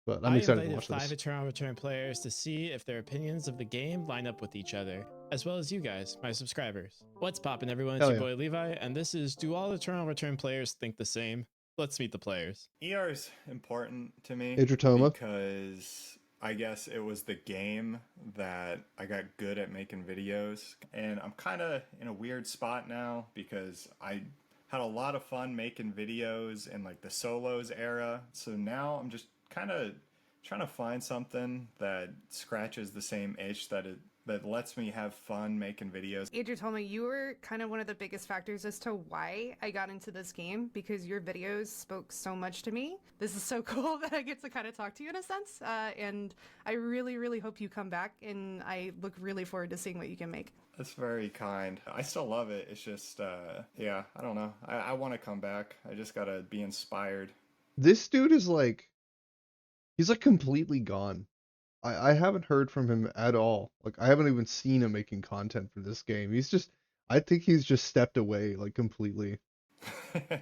But I'm I excited to invited watch 5 this. Eternal Return players to see if their opinions of the game line up with each other, as well as you guys, my subscribers. What's poppin', everyone? It's Hell your yeah. boy Levi, and this is Do All Eternal Return Players Think the Same? Let's meet the players. ER is important to me Idritoma. because I guess it was the game that I got good at making videos. And I'm kind of in a weird spot now because I had a lot of fun making videos in like the solos era. So now I'm just kind of trying to find something that scratches the same itch that lets me have fun making videos. Idritoma, you were kind of one of the biggest factors as to why I got into this game because your videos spoke so much to me. This is so cool that I get to kind of talk to you in a sense. And I really, really hope you come back, and I look really forward to seeing what you can make. That's very kind. I still love it. It's just, yeah, I don't know. I want to come back. I just gotta be inspired. This dude is like, he's like completely gone. I haven't heard from him at all. Like, I haven't even seen him making content for this game. I think he's just stepped away, like, completely.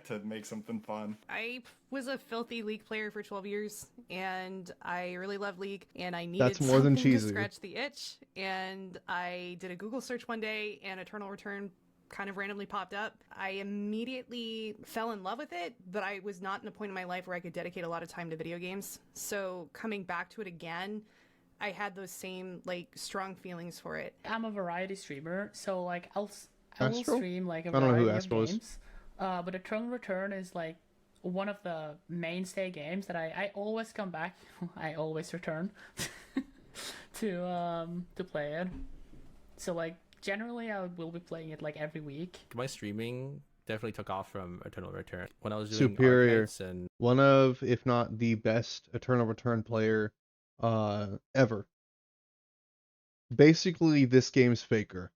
To make something fun. I was a filthy League player for 12 years, and I really love League, and I needed That's more than something to cheesy. scratch the itch, and I did a Google search one day, and Eternal Return kind of randomly popped up. I immediately fell in love with it, but I was not in a point in my life where I could dedicate a lot of time to video games. So coming back to it again, I had those same like strong feelings for it. I'm a variety streamer, so like I will Astro? stream like a I don't know who variety of Astro is. games. But Eternal Return is like one of the mainstay games that I always come back. I always return to play it. So like generally I will be playing it like every week. My streaming definitely took off from Eternal Return when I was doing Superior. Arcnights and One of, if not the best Eternal Return player ever. Basically, this game's Faker.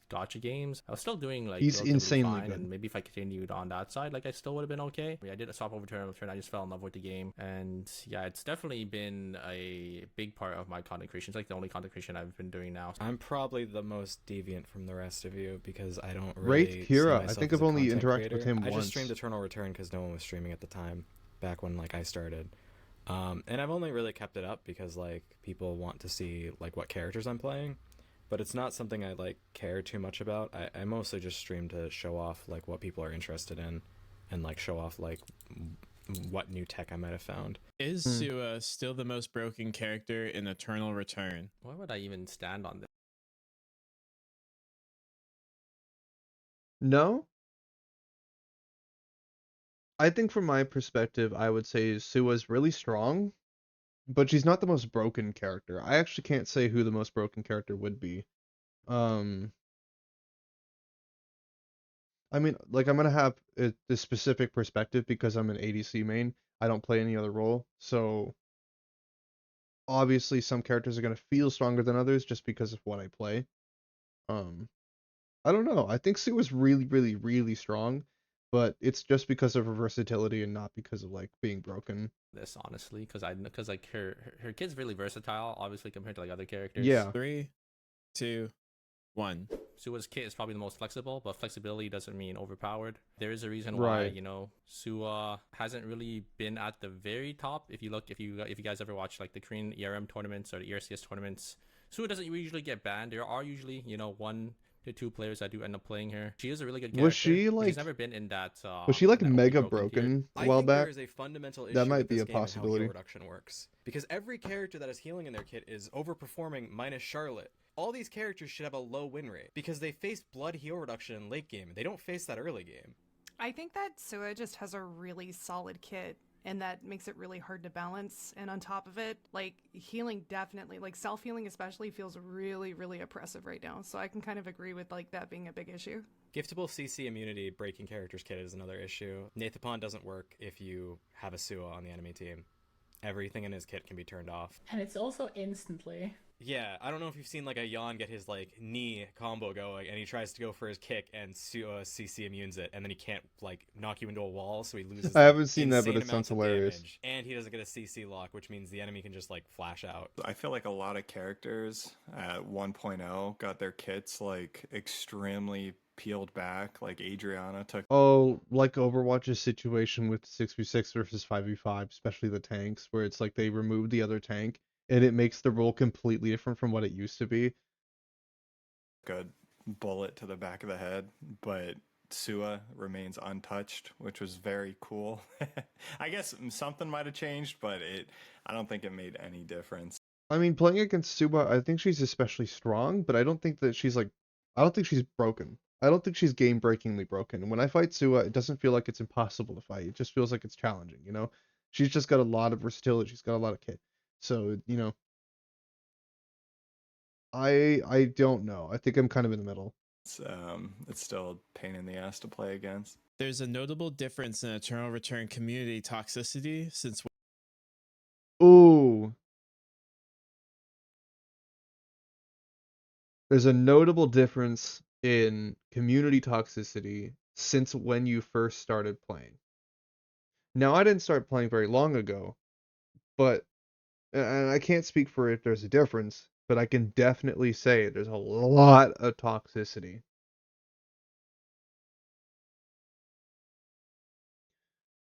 gotcha games. I was still doing like He's relatively insanely fine, good. and maybe if I continued on that side, like I still would have been okay. I did a swap over Eternal Return. I just fell in love with the game, and yeah, it's definitely been a big part of my content creation. It's like the only content creation I've been doing now. I'm probably the most deviant from the rest of you because I don't really Wraith see Kira. I myself think as I've a only content interacted creator. with him I once. just streamed Eternal Return because no one was streaming at the time, back when like I started. And I've only really kept it up because like people want to see like what characters I'm playing, but it's not something I like care too much about. I mostly just stream to show off like what people are interested in, and like show off like what new tech I might have found. Is Sua still the most broken character in Eternal Return? Why would I even stand on this? No. I think from my perspective, I would say Sua's really strong, but she's not the most broken character. I actually can't say who the most broken character would be. I mean, like, I'm gonna have this specific perspective because I'm an ADC main. I don't play any other role, so obviously some characters are gonna feel stronger than others just because of what I play. I don't know. I think Sua's really, really, really strong, but it's just because of her versatility and not because of like being broken. This honestly, because like her kid's really versatile, obviously compared to like other characters. Yeah. 3, 2, 1. Sua's kit is probably the most flexible, but flexibility doesn't mean overpowered. There is a reason why, Right. you know, Sua hasn't really been at the very top. If you look, if you guys ever watch like the Korean ERM tournaments or the ERCS tournaments, Sua doesn't usually get banned. There are usually, you know, 1 to 2 players that do end up playing her. She is a really good character. Was she but like? she's never been in that. Was she like in that mega OP tier. broken a I while think back? there is a fundamental issue That might with be this a game and how possibility. heal reduction works. Because every character that has healing in their kit is overperforming minus Charlotte. All these characters should have a low win rate because they face blood heal reduction in late game. They don't face that early game. I think that Sua just has a really solid kit, and that makes it really hard to balance. And on top of it, like healing definitely, like self-healing especially, feels really, really oppressive right now. So I can kind of agree with like that being a big issue. Giftable CC immunity breaking characters kit is another issue. Nathapon doesn't work if you have a Sua on the enemy team. Everything in his kit can be turned off. And it's also instantly. Yeah, I don't know if you've seen like a Yon get his like knee combo going and he tries to go for his kick and Sua CC immunes it and then he can't like knock you into a wall, so he loses. I haven't seen that, insane but it sounds amounts of hilarious. damage. And he doesn't get a CC lock, which means the enemy can just like flash out. I feel like a lot of characters at 1.0 got their kits like extremely peeled back, like Adriana took. Oh, like Overwatch's situation with 6v6 versus 5v5, especially the tanks, where it's like they removed the other tank and it makes the role completely different from what it used to be. A bullet to the back of the head, but Sua remains untouched, which was very cool. I guess something might have changed, but I don't think it made any difference. I mean, playing against Suba, I think she's especially strong, but I don't think that she's like, I don't think she's broken. I don't think she's game-breakingly broken. When I fight Sua, it doesn't feel like it's impossible to fight. It just feels like it's challenging, you know? She's just got a lot of versatility. She's got a lot of kit. So, you know, I don't know. I think I'm kind of in the middle. It's still a pain in the ass to play against. There's a notable difference in Eternal Return community toxicity since. Ooh. There's a notable difference in community toxicity since when you first started playing. Now, I didn't start playing very long ago, but and I can't speak for if there's a difference, but I can definitely say there's a lot of toxicity.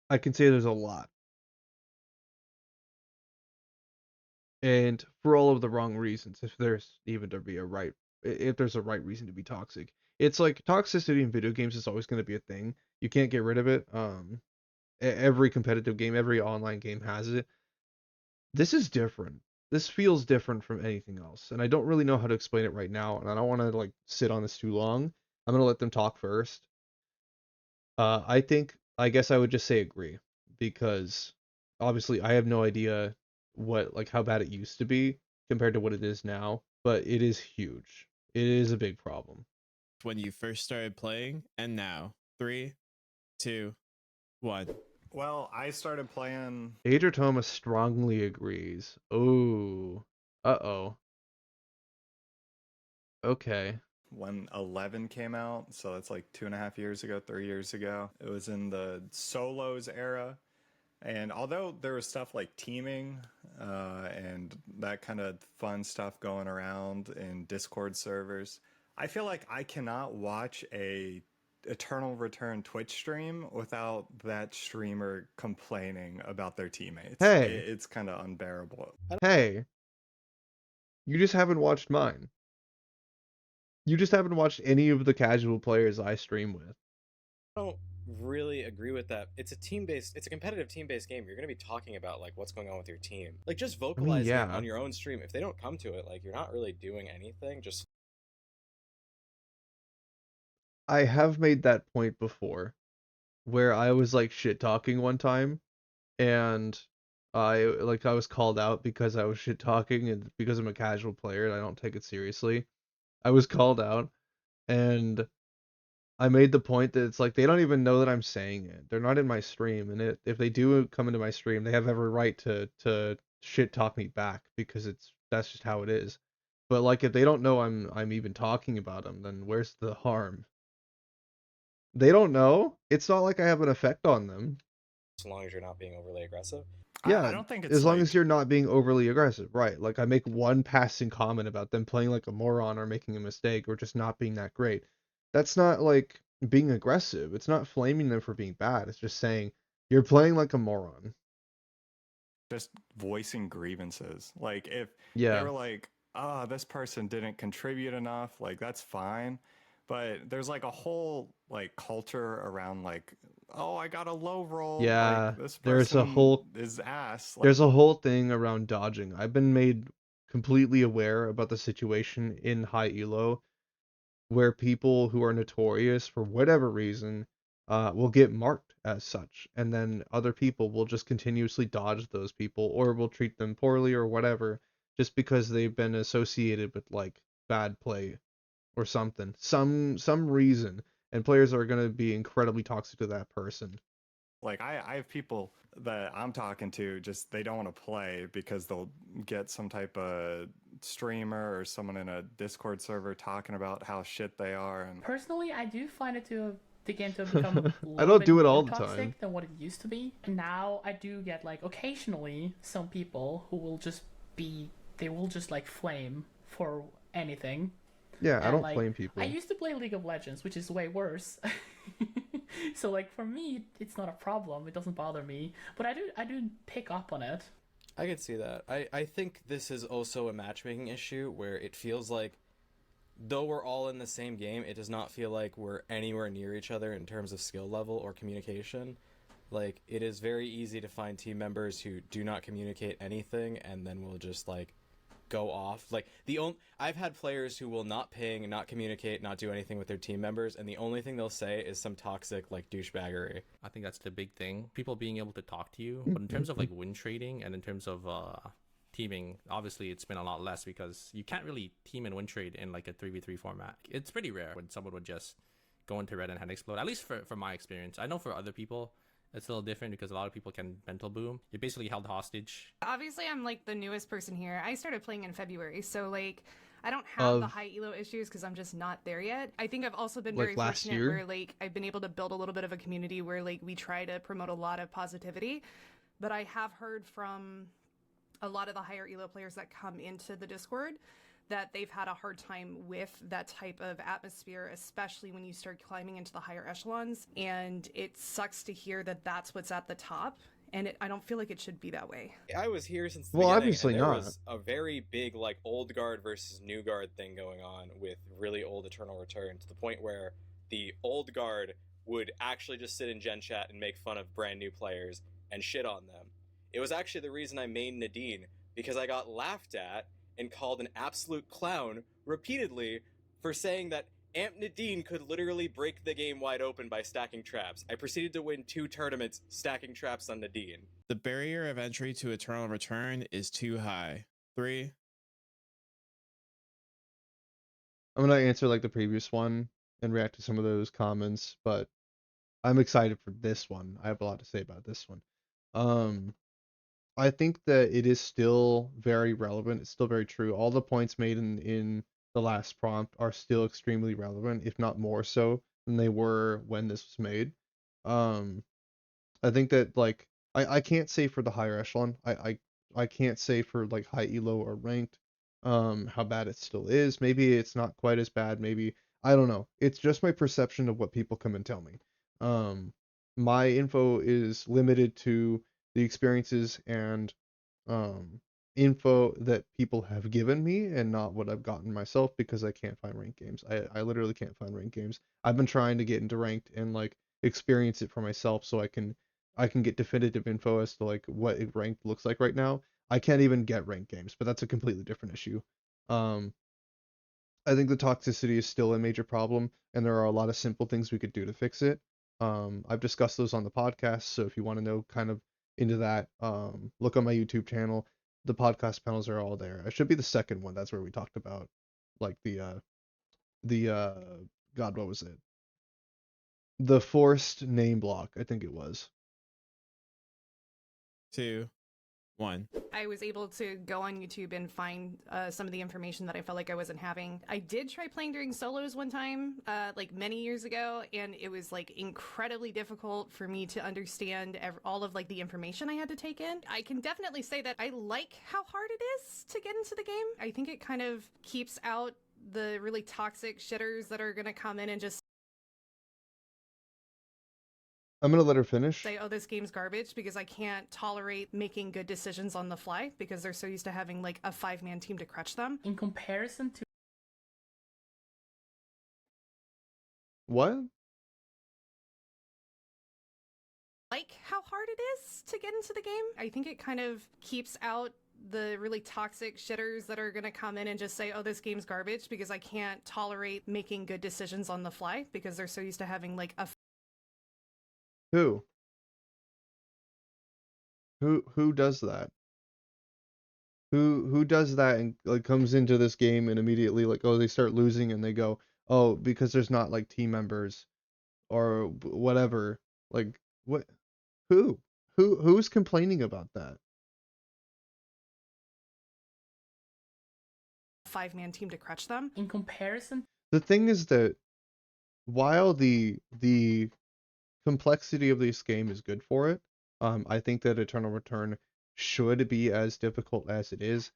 I can say there's a lot. And for all of the wrong reasons, if there's even to be if there's a right reason to be toxic. It's like toxicity in video games is always going to be a thing. You can't get rid of it. Every competitive game, every online game has it. This is different. This feels different from anything else, and I don't really know how to explain it right now, and I don't want to like sit on this too long. I'm gonna let them talk first. I guess I would just say agree, because obviously I have no idea how bad it used to be compared to what it is now, but it is huge. It is a big problem. When you first started playing and now. 3, 2, 1. Well, I started playing. Adrian Thomas strongly agrees. Oh. Uh-oh. Okay. When 11 came out, so that's like 2.5 years ago, 3 years ago. It was in the solos era. And although there was stuff like teaming and that kind of fun stuff going around in Discord servers, I feel like I cannot watch a Eternal Return Twitch stream without that streamer complaining about their teammates. Hey. It's kind of unbearable. Hey. You just haven't watched mine. You just haven't watched any of the casual players I stream with. I don't really agree with that. It's a competitive team-based game. You're going to be talking about like what's going on with your team. Like just vocalizing it on your own stream. If they don't come to it, like you're not really doing anything. Just I have made that point before where I was like shit talking one time and I was called out because I was shit talking and because I'm a casual player and I don't take it seriously. I was called out and I made the point that it's like they don't even know that I'm saying it. They're not in my stream, and if they do come into my stream, they have every right to shit talk me back because that's just how it is. But like if they don't know I'm even talking about them, then where's the harm? They don't know. It's not like I have an effect on them. as long as you're not being overly aggressive. Yeah, I don't think it's as long like, as you're not being overly aggressive, right? Like I make one passing comment about them playing like a moron or making a mistake or just not being that great. That's not like being aggressive. It's not flaming them for being bad. It's just saying you're playing like a moron. just voicing grievances. Like if Yeah. they were like, "Ah, this person didn't contribute enough," like that's fine. But there's like a whole like culture around like, "Oh, I got a low roll." Yeah, Like, this there's a person whole is ass. Like, there's a whole thing around dodging. I've been made completely aware about the situation in high elo where people who are notorious for whatever reason will get marked as such, and then other people will just continuously dodge those people or will treat them poorly or whatever just because they've been associated with like bad play or something, some reason, and players are going to be incredibly toxic to that person. like I have people that I'm talking to, just they don't want to play because they'll get some type of streamer or someone in a Discord server talking about how shit they are. And Personally, I do find it to the game to become a I little don't bit do it all more the toxic time. than what it used to be. Now I do get like occasionally some people who will just like flame for anything. Yeah, I And don't like, flame people. I used to play League of Legends, which is way worse. So like for me, it's not a problem. It doesn't bother me. But I do pick up on it. I could see that. I think this is also a matchmaking issue where it feels like, though we're all in the same game, it does not feel like we're anywhere near each other in terms of skill level or communication. Like, it is very easy to find team members who do not communicate anything and then will just, like, go off. Like, I've had players who will not ping, not communicate, not do anything with their team members, and the only thing they'll say is some toxic, like, douchebaggery. I think that's the big thing. People being able to talk to you. But in terms of like win trading and in terms of teaming, obviously it's been a lot less because you can't really team and win trade in like a 3v3 format. It's pretty rare when someone would just go into red and head explode, at least for my experience. I know for other people it's a little different because a lot of people can mental boom. You're basically held hostage. Obviously, I'm like the newest person here. I started playing in February, so like I don't have the high elo issues because I'm just not there yet. I think I've also been Like very last fortunate year? where like I've been able to build a little bit of a community where like we try to promote a lot of positivity. But I have heard from a lot of the higher elo players that come into the Discord that they've had a hard time with that type of atmosphere, especially when you start climbing into the higher echelons. And it sucks to hear that that's what's at the top. And I don't feel like it should be that way. I was here since the Well, beginning, obviously and there not. was a very big, like, old guard versus new guard thing going on with really old Eternal Return, to the point where the old guard would actually just sit in gen chat and make fun of brand new players and shit on them. It was actually the reason I mained Nadine, because I got laughed at and called an absolute clown repeatedly for saying that Amp Nadine could literally break the game wide open by stacking traps. I proceeded to win 2 tournaments stacking traps on Nadine. The barrier of entry to Eternal Return is too high. 3. I'm gonna answer like the previous one and react to some of those comments, but I'm excited for this one. I have a lot to say about this one. I think that it is still very relevant. It's still very true. All the points made in the last prompt are still extremely relevant, if not more so than they were when this was made. I think that like I can't say for the higher echelon. I can't say for like high elo or ranked how bad it still is. Maybe it's not quite as bad. Maybe I don't know. It's just my perception of what people come and tell me. My info is limited to the experiences and info that people have given me and not what I've gotten myself because I can't find ranked games. I literally can't find ranked games. I've been trying to get into ranked and like experience it for myself so I can get definitive info as to like what ranked looks like right now. I can't even get ranked games, but that's a completely different issue. I think the toxicity is still a major problem, and there are a lot of simple things we could do to fix it. I've discussed those on the podcast, so if you want to know kind of into that, look on my YouTube channel. The podcast panels are all there. It should be the second one. That's where we talked about like the God, what was it? The forced name block, I think it was. 2, 1. I was able to go on YouTube and find some of the information that I felt like I wasn't having. I did try playing during solos one time, like many years ago, and it was like incredibly difficult for me to understand all of like the information I had to take in. I can definitely say that I like how hard it is to get into the game. I think it kind of keeps out the really toxic shitters that are gonna come in and just I'm gonna let her finish. say, oh, this game's garbage because I can't tolerate making good decisions on the fly because they're so used to having like a 5-man team to crutch them. In comparison to What? Like how hard it is to get into the game. I think it kind of keeps out the really toxic shitters that are going to come in and just say, oh, this game's garbage because I can't tolerate making good decisions on the fly because they're so used to having like a Who? Who does that? Who does that and like comes into this game and immediately like, oh, they start losing and they go, oh, because there's not like team members or whatever. Like what? Who's complaining about that? 5-man team to crutch them. in comparison The thing is that while the complexity of this game is good for it, I think that Eternal Return should be as difficult as it is.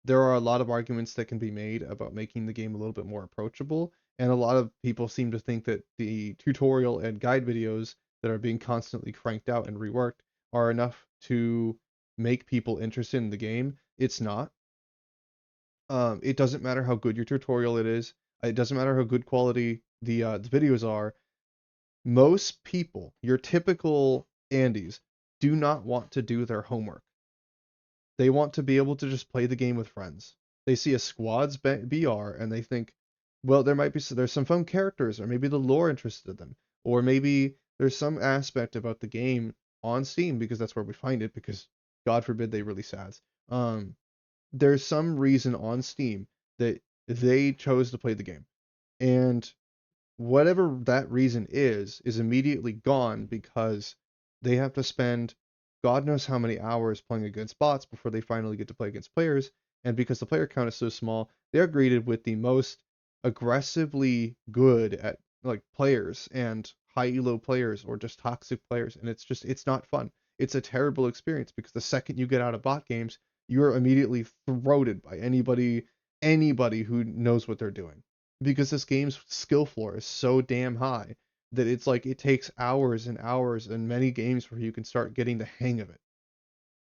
there are a lot of arguments that can be made about making the game a little bit more approachable, and a lot of people seem to think that the tutorial and guide videos that are being constantly cranked out and reworked are enough to make people interested in the game. It's not. It doesn't matter how good your tutorial it is. It doesn't matter how good quality the videos are. Most people, your typical Andes, do not want to do their homework. They want to be able to just play the game with friends. They see a squad's BR and they think, well, there's some fun characters, or maybe the lore interested them, or maybe there's some aspect about the game on Steam, because that's where we find it, because God forbid they release ads. There's some reason on Steam that they chose to play the game, and whatever that reason is immediately gone because they have to spend God knows how many hours playing against bots before they finally get to play against players. And because the player count is so small, they're greeted with the most aggressively good at like players and high elo players or just toxic players. And it's not fun. It's a terrible experience because the second you get out of bot games, you're immediately throated by anybody who knows what they're doing, because this game's skill floor is so damn high that it's like it takes hours and hours and many games where you can start getting the hang of it.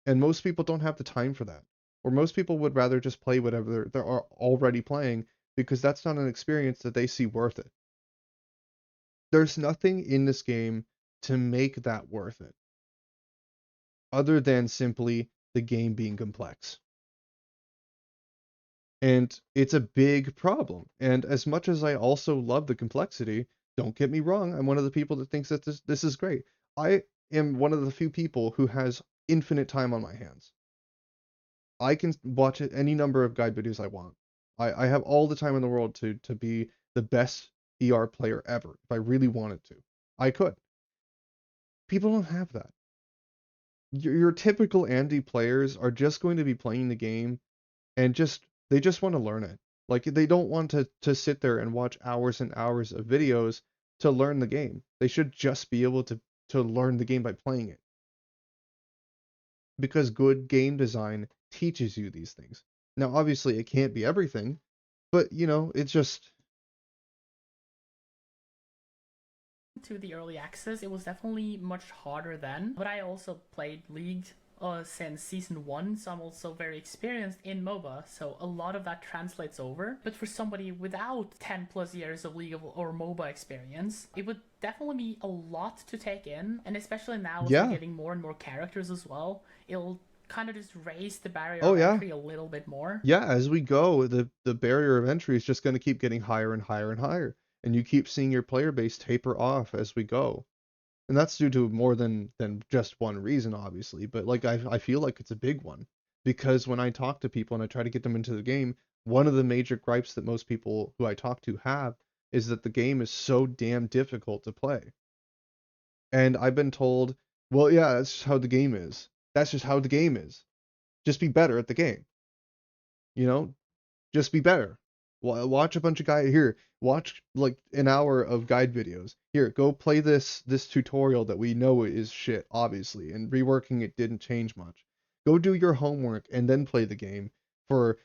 And most people don't have the time for that. Or most people would rather just play whatever they're already playing, because that's not an experience that they see worth it. There's nothing in this game to make that worth it, other than simply the game being complex. And it's a big problem. And as much as I also love the complexity, don't get me wrong, I'm one of the people that thinks that this is great. I am one of the few people who has infinite time on my hands. I can watch any number of guide videos I want. I have all the time in the world to be the best ER player ever if I really wanted to. I could. People don't have that. Your typical Andy players are just going to be playing the game and they just want to learn it. Like they don't want to sit there and watch hours and hours of videos to learn the game. They should just be able to learn the game by playing it. Because good game design teaches you these things. Now, obviously, it can't be everything, but it's just To the early access, it was definitely much harder then. But I also played League since season 1, so I'm also very experienced in MOBA, so a lot of that translates over. But for somebody without 10 plus years of League or MOBA experience, it would definitely be a lot to take in, and especially now as we're getting more and more characters as well, it'll kind of just raise the barrier of entry a little bit more. Yeah, as we go, the barrier of entry is just going to keep getting higher and higher and higher, and you keep seeing your player base taper off as we go. And that's due to more than just one reason, obviously, but like I feel like it's a big one, because when I talk to people and I try to get them into the game, one of the major gripes that most people who I talk to have is that the game is so damn difficult to play. And I've been told, well, yeah, that's just how the game is. That's just how the game is. Just be better at the game. You know, just be better. Watch a bunch of guys here. Watch like an hour of guide videos. Here, go play this tutorial that we know is shit, obviously, and reworking it didn't change much. Go do your homework and then play the game for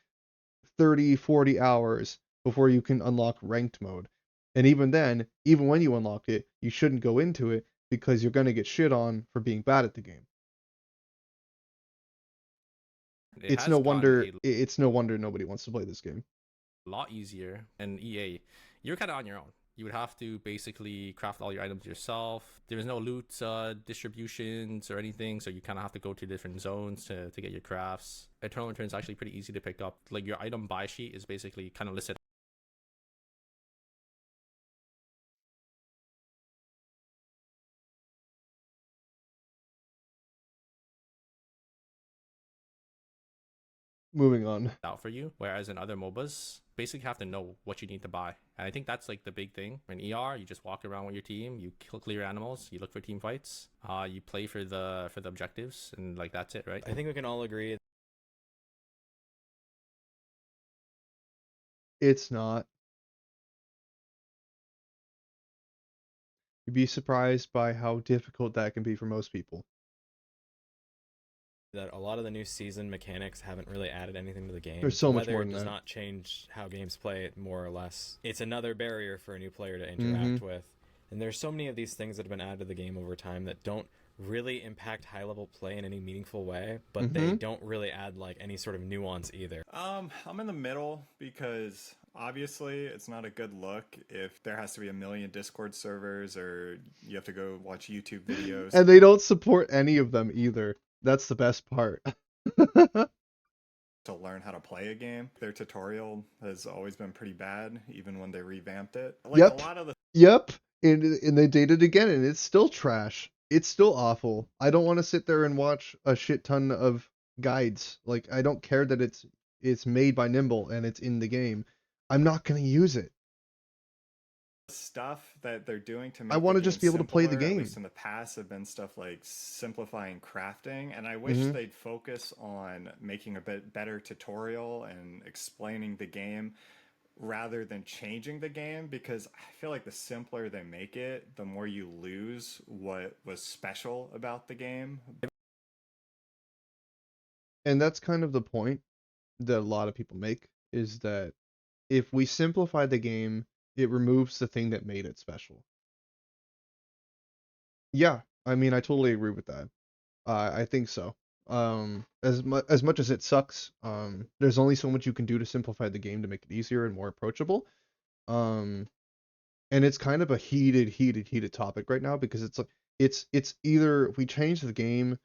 30, 40 hours before you can unlock ranked mode. And even then, even when you unlock it, you shouldn't go into it because you're going to get shit on for being bad at the game. It's no wonder nobody wants to play this game. A lot easier. And EA, you're kind of on your own. You would have to basically craft all your items yourself. There's no loot distributions or anything, so you kind of have to go to different zones to get your crafts. Eternal Return is actually pretty easy to pick up. Like your item buy sheet is basically kind of listed. Moving on. Out for you, whereas in other MOBAs, basically have to know what you need to buy. And I think that's like the big thing. In ER, you just walk around with your team, you clear animals, you look for team fights, you play for the objectives, and like that's it, right? I think we can all agree It's not. You'd be surprised by how difficult that can be for most people. that a lot of the new season mechanics haven't really added anything to the game. There's so much Weather more than does that. not change how games play, more or less. It's another barrier for a new player to Mm-hmm. interact with. And there's so many of these things that have been added to the game over time that don't really impact high level play in any meaningful way, but they Mm-hmm. don't really add like any sort of nuance either. I'm in the middle because obviously it's not a good look if there has to be a million Discord servers or you have to go watch YouTube videos And they don't support any of them either. That's the best part. to learn how to play a game. Their tutorial has always been pretty bad, even when they revamped it. Like Yep. a lot of the Yep. And they did it again, and it's still trash. It's still awful. I don't want to sit there and watch a shit ton of guides. Like, I don't care that it's made by Nimble and it's in the game. I'm not gonna use it. stuff that they're doing to I make want the to just game be able to play the simpler, game. at least in the past, have been stuff like simplifying crafting, and I wish Mhm. they'd focus on making a bit better tutorial and explaining the game rather than changing the game, because I feel like the simpler they make it, the more you lose what was special about the game. And that's kind of the point that a lot of people make, is that if we simplify the game, it removes the thing that made it special. Yeah, I mean, I totally agree with that. I think so. As much as it sucks, there's only so much you can do to simplify the game to make it easier and more approachable. Um, and it's kind of a heated topic right now, because it's like it's either we change the game,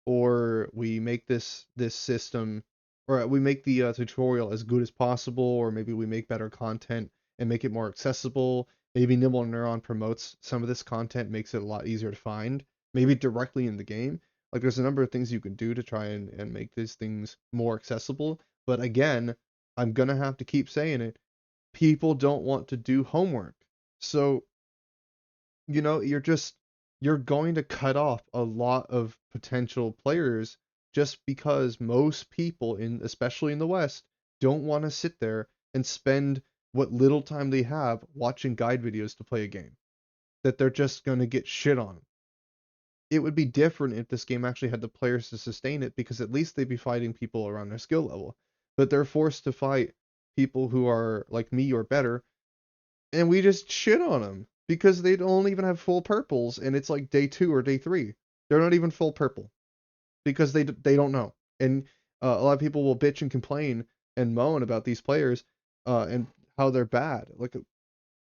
or we make this system, or we make the tutorial as good as possible, or maybe we make better content and make it more accessible. Maybe Nimble Neuron promotes some of this content, makes it a lot easier to find, maybe directly in the game. Like, there's a number of things you can do to try and make these things more accessible. But again, I'm gonna have to keep saying it. People don't want to do homework. So, you're going to cut off a lot of potential players, just because most people, especially in the West, don't want to sit there and spend what little time they have watching guide videos to play a game that they're just going to get shit on. It would be different if this game actually had the players to sustain it, because at least they'd be fighting people around their skill level. But they're forced to fight people who are like me or better, and we just shit on them because they don't even have full purples, and it's like day 2 or day 3. They're not even full purple because they don't know. And a lot of people will bitch and complain and moan about these players and how they're bad. Like,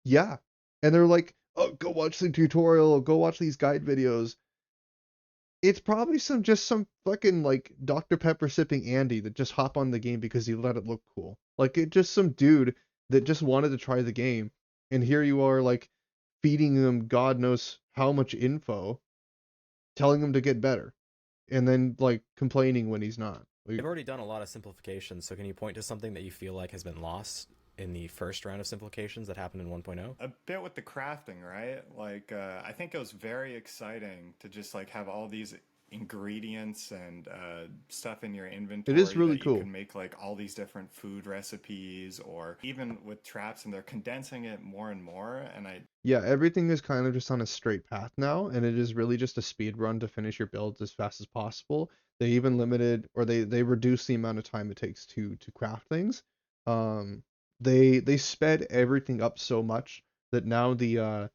yeah, and they're like, oh, go watch the tutorial, go watch these guide videos. It's probably some fucking like Dr. Pepper sipping Andy that just hop on the game because he let it look cool. Like, it just some dude that just wanted to try the game, and here you are, like, feeding him God knows how much info, telling him to get better, and then like complaining when he's not. Like, They've already done a lot of simplifications, so can you point to something that you feel like has been lost in the first round of simplifications that happened in 1.0? A bit with the crafting, right? Like, I think it was very exciting to just like have all these ingredients and stuff in your inventory. It is really that cool. You can make like all these different food recipes, or even with traps, and they're condensing it more and more. And Yeah, everything is kind of just on a straight path now, and it is really just a speed run to finish your builds as fast as possible. They even limited, or they reduced the amount of time it takes to craft things. They sped everything up so much that now the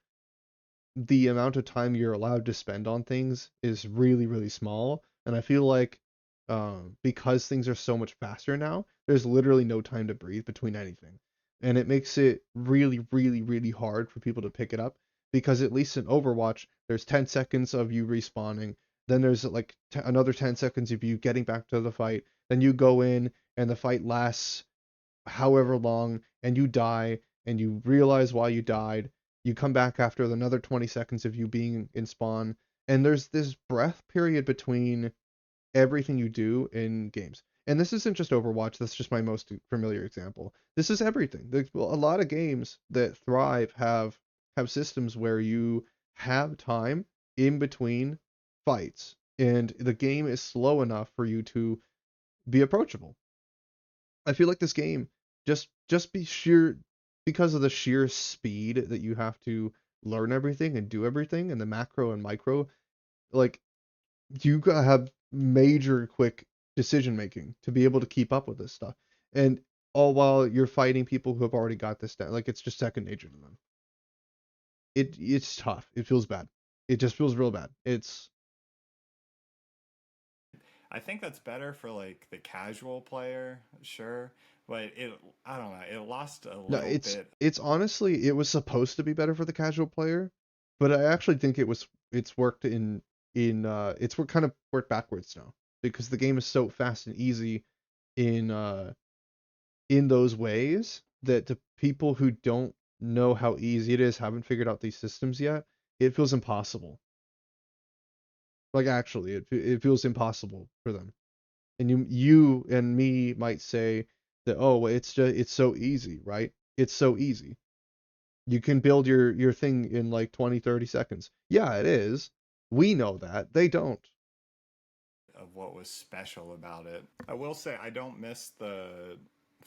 amount of time you're allowed to spend on things is really small. And I feel like because things are so much faster now, there's literally no time to breathe between anything. And it makes it really hard for people to pick it up, because at least in Overwatch, there's 10 seconds of you respawning, then there's like another 10 seconds of you getting back to the fight, then you go in and the fight lasts however long, and you die, and you realize why you died. You come back after another 20 seconds of you being in spawn, and there's this breath period between everything you do in games. And this isn't just Overwatch, that's just my most familiar example. This is everything. A lot of games that thrive have systems where you have time in between fights, and the game is slow enough for you to be approachable. I feel like this game just because of the sheer speed that you have to learn everything and do everything, and the macro and micro, like, you gotta have major quick decision making to be able to keep up with this stuff. And all while you're fighting people who have already got this down, like it's just second nature to them. It's tough. It feels bad. It just feels real bad. I think that's better for like the casual player, sure, but I don't know, it lost a No, little bit. it's honestly, it was supposed to be better for the casual player, but I actually think it's worked it's kind of worked backwards now because the game is so fast and easy in in those ways that the people who don't know how easy it is, haven't figured out these systems yet, it feels impossible. Like actually, it feels impossible for them. And you and me might say that, oh, well, it's so easy, right? It's so easy. You can build your thing in like 20, 30 seconds. Yeah, it is. We know that. They don't. Of what was special about it. I will say I don't miss the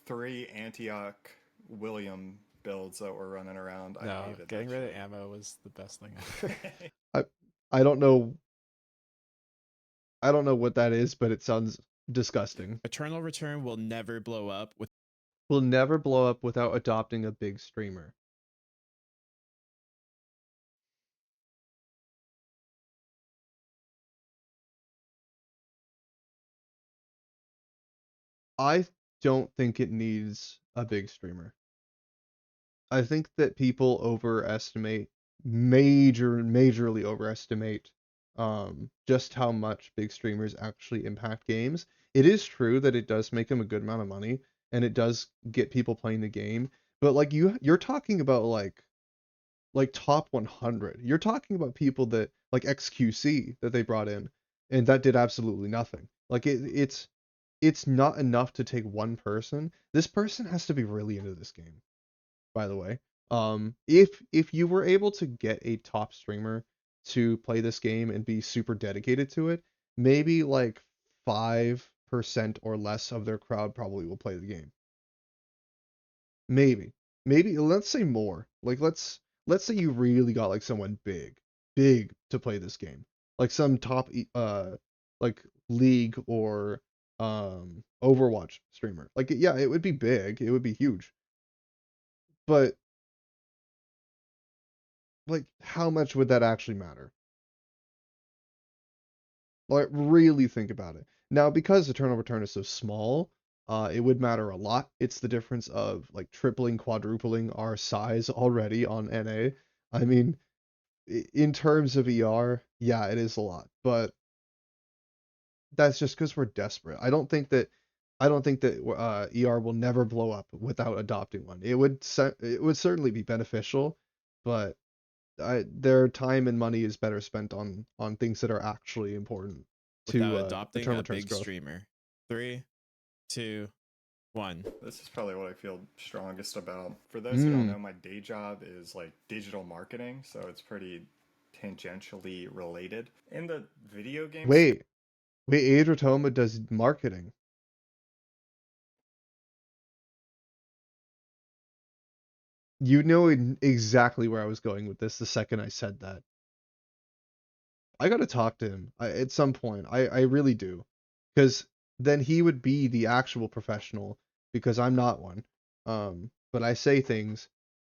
3 Antioch William builds that were running around. I No, hated getting that rid of shit. ammo was the best thing ever. I don't know. I don't know what that is, but it sounds disgusting. Eternal Return will never blow up with Will never blow up without adopting a big streamer. I don't think it needs a big streamer. I think that people majorly overestimate just how much big streamers actually impact games. It is true that it does make them a good amount of money and it does get people playing the game, but like you're talking about like top 100. You're talking about people that like XQC that they brought in and that did absolutely nothing. Like it's not enough to take one person. This person has to be really into this game, by the way. If you were able to get a top streamer to play this game and be super dedicated to it, maybe like 5% or less of their crowd probably will play the game. Maybe. Maybe let's say more. Like let's say you really got like someone big to play this game. Like some top like League or Overwatch streamer. Like yeah, it would be big. It would be huge. But like how much would that actually matter? Like really think about it. Now because Eternal Return is so small, it would matter a lot. It's the difference of like tripling, quadrupling our size already on NA. I mean, in terms of ER, yeah, it is a lot, but that's just because we're desperate. I don't think that ER will never blow up without adopting one. It would certainly be beneficial, but their time and money is better spent on things that are actually important to without adopting Eternal a Return's big growth. streamer. 3, 2, 1. This is probably what I feel strongest about. For those who don't Mm. know, my day job is like digital marketing, so it's pretty tangentially related. In the video game Wait, Adrotoma does marketing. You know exactly where I was going with this the second I said that. I gotta talk to him at some point. I really do. Because then he would be the actual professional, because I'm not one. But I say things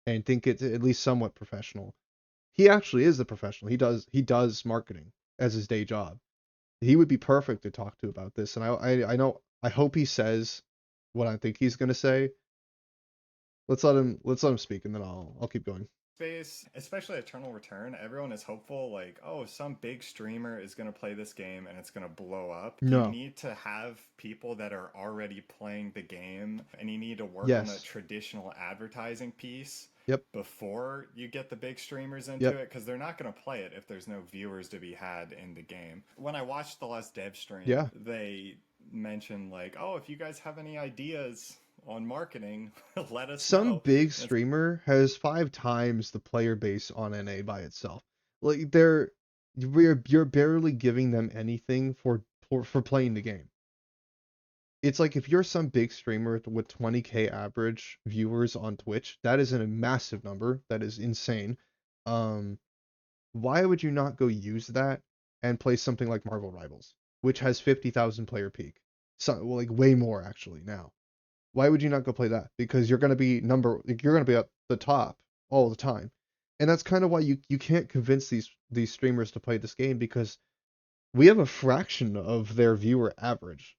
and think it's at least somewhat professional. He actually is the professional. He does marketing as his day job. He would be perfect to talk to about this. And I know I hope he says what I think he's gonna say. Let's let him speak and then I'll keep going. space, especially Eternal Return, everyone is hopeful like, oh, some big streamer is going to play this game and it's going to blow up. You No. need to have people that are already playing the game and you need to work on that Yes. traditional advertising piece. Yep. Before you get the big streamers into Yep. it, because they're not going to play it if there's no viewers to be had in the game. When I watched the last dev stream, Yeah. they mentioned like, oh, if you guys have any ideas on marketing, let us Some know. big streamer has 5 times the player base on NA by itself. Like you're barely giving them anything for playing the game. It's like if you're some big streamer with 20K average viewers on Twitch, that is a massive number. That is insane. Why would you not go use that and play something like Marvel Rivals? which has 50,000 player peak. So, well, like way more actually now. Why would you not go play that? Because you're gonna be at the top all the time. And that's kind of why you can't convince these streamers to play this game, because we have a fraction of their viewer average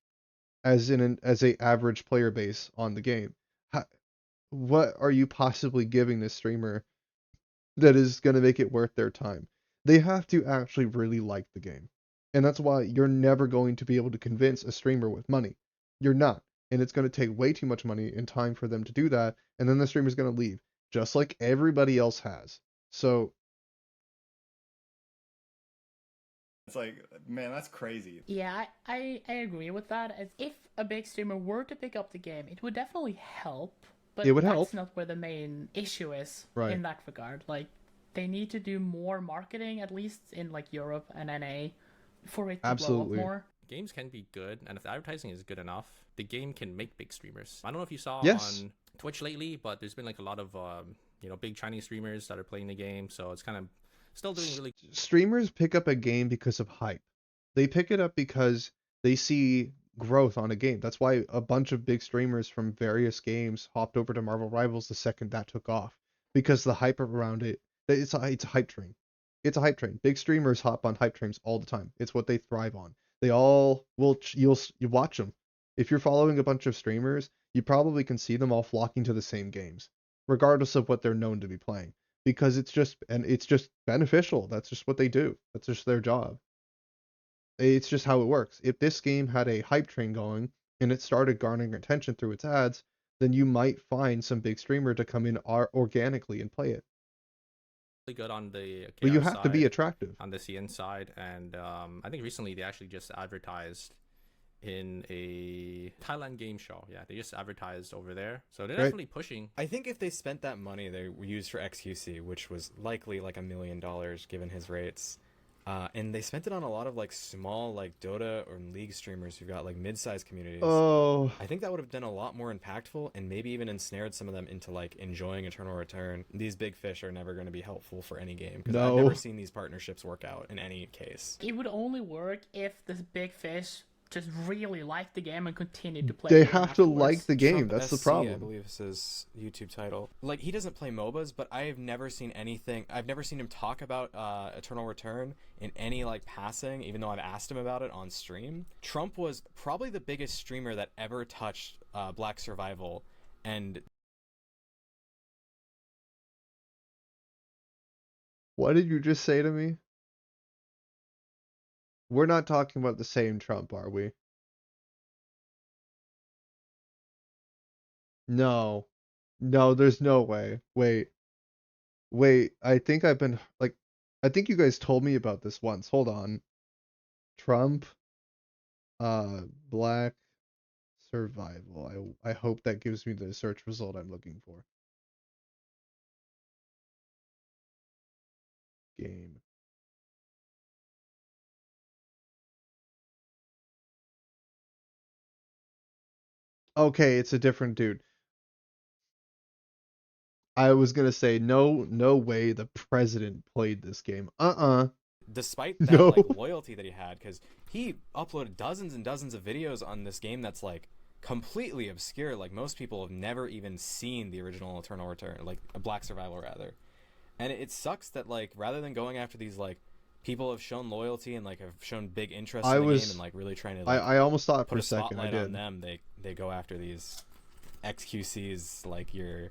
as a average player base on the game. What are you possibly giving this streamer that is going to make it worth their time? They have to actually really like the game. And that's why you're never going to be able to convince a streamer with money. You're not. And it's going to take way too much money and time for them to do that. And then the streamer's going to leave, just like everybody else has. So It's like, man, that's crazy. Yeah, I agree with that. As if a big streamer were to pick up the game, it would definitely help. But It would that's help. not where the main issue is Right. in that regard. Like, they need to do more marketing, at least in like Europe and NA, for it to Absolutely. blow up more. Games can be good, and if the advertising is good enough, the game can make big streamers. I don't know if you saw Yes. on Twitch lately, but there's been like a lot of big Chinese streamers that are playing the game, so it's kind of still doing really. Streamers pick up a game because of hype. They pick it up because they see growth on a game. That's why a bunch of big streamers from various games hopped over to Marvel Rivals the second that took off, because the hype around it. It's a hype train. It's a hype train. Big streamers hop on hype trains all the time. It's what they thrive on. They all will. You watch them. If you're following a bunch of streamers, you probably can see them all flocking to the same games, regardless of what they're known to be playing, because it's just beneficial. That's just what they do. That's just their job. It's just how it works. If this game had a hype train going and it started garnering attention through its ads, then you might find some big streamer to come in organically and play it. Good on the But you KR have to be side, attractive. on the CN side, and I think recently they actually just advertised in a Thailand game show. Yeah, they just advertised over there, so they're Right. definitely pushing. I think if they spent that money they used for XQC, which was likely like $1 million given his rates, and they spent it on a lot of like small like Dota or League streamers who've got like mid-sized communities. Oh, I think that would have been a lot more impactful and maybe even ensnared some of them into like enjoying Eternal Return. These big fish are never going to be helpful for any game, because I've No. never seen these partnerships work out in any case. It would only work if this big fish just really liked the game and continued to play they the game have to like afterwards. the game. Trump That's the SC, I problem. believe is his YouTube title. Like, he doesn't play MOBAs, but I've never seen anything. I've never seen him talk about Eternal Return in any like passing, even though I've asked him about it on stream. Trump was probably the biggest streamer that ever touched Black Survival, and What did you just say to me? We're not talking about the same Trump, are we? No. No, there's no way. Wait, I think I think you guys told me about this once. Hold on. Trump, Black Survival. I hope that gives me the search result I'm looking for. Game. Okay, it's a different dude. I was gonna say no way the president played this game. despite that No. like loyalty that he had, because he uploaded dozens and dozens of videos on this game that's like completely obscure. Like, most people have never even seen the original Eternal Return, like Black Survival rather. And it sucks that like rather than going after these like people have shown loyalty and like have shown big interest in the game and like really trying to like, I almost thought for put a a second I spotlight on did. them, they go after these XQCs, like your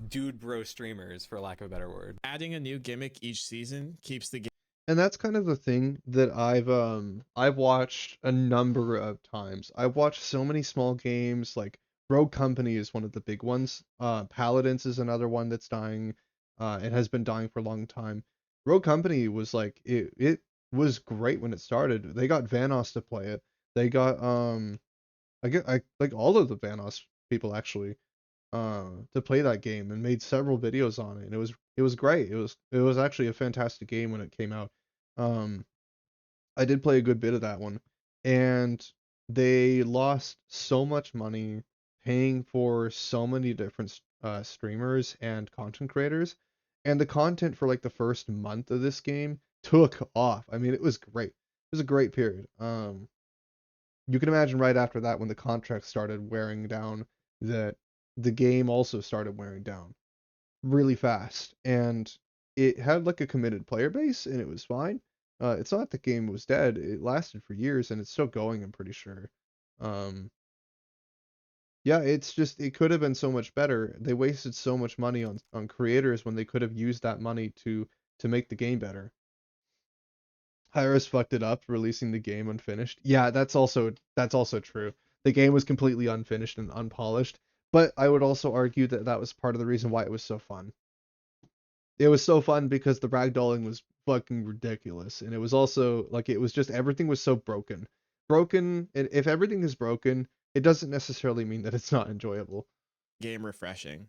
dude bro streamers, for lack of a better word. Adding a new gimmick each season keeps the game And that's kind of the thing that I've watched a number of times. I've watched so many small games, like Rogue Company is one of the big ones. Paladins is another one that's dying. It has been dying for a long time. Rogue Company was like it was great when it started. They got Vanos to play it. They got I like all of the Vanos people actually to play that game, and made several videos on it, and it was great. It was actually a fantastic game when it came out. I did play a good bit of that one, and they lost so much money paying for so many different streamers and content creators, and the content for like the first month of this game took off. I mean, it was great. was a great period. You can imagine right after that when the contract started wearing down, that the game also started wearing down really fast, and it had like a committed player base, and it was fine. It's not the game was dead. It lasted for years, and it's still going, I'm pretty sure. Um, yeah, it's just it could have been so much better. They wasted so much money on creators when they could have used that money to make the game better. Hi-Rez fucked it up releasing the game unfinished. Yeah, that's also true. The game was completely unfinished and unpolished, but I would also argue that that was part of the reason why it was so fun. It was so fun because the ragdolling was fucking ridiculous, and it was also like it was just everything was so broken. Broken, and if everything is broken, it doesn't necessarily mean that it's not enjoyable. Game refreshing.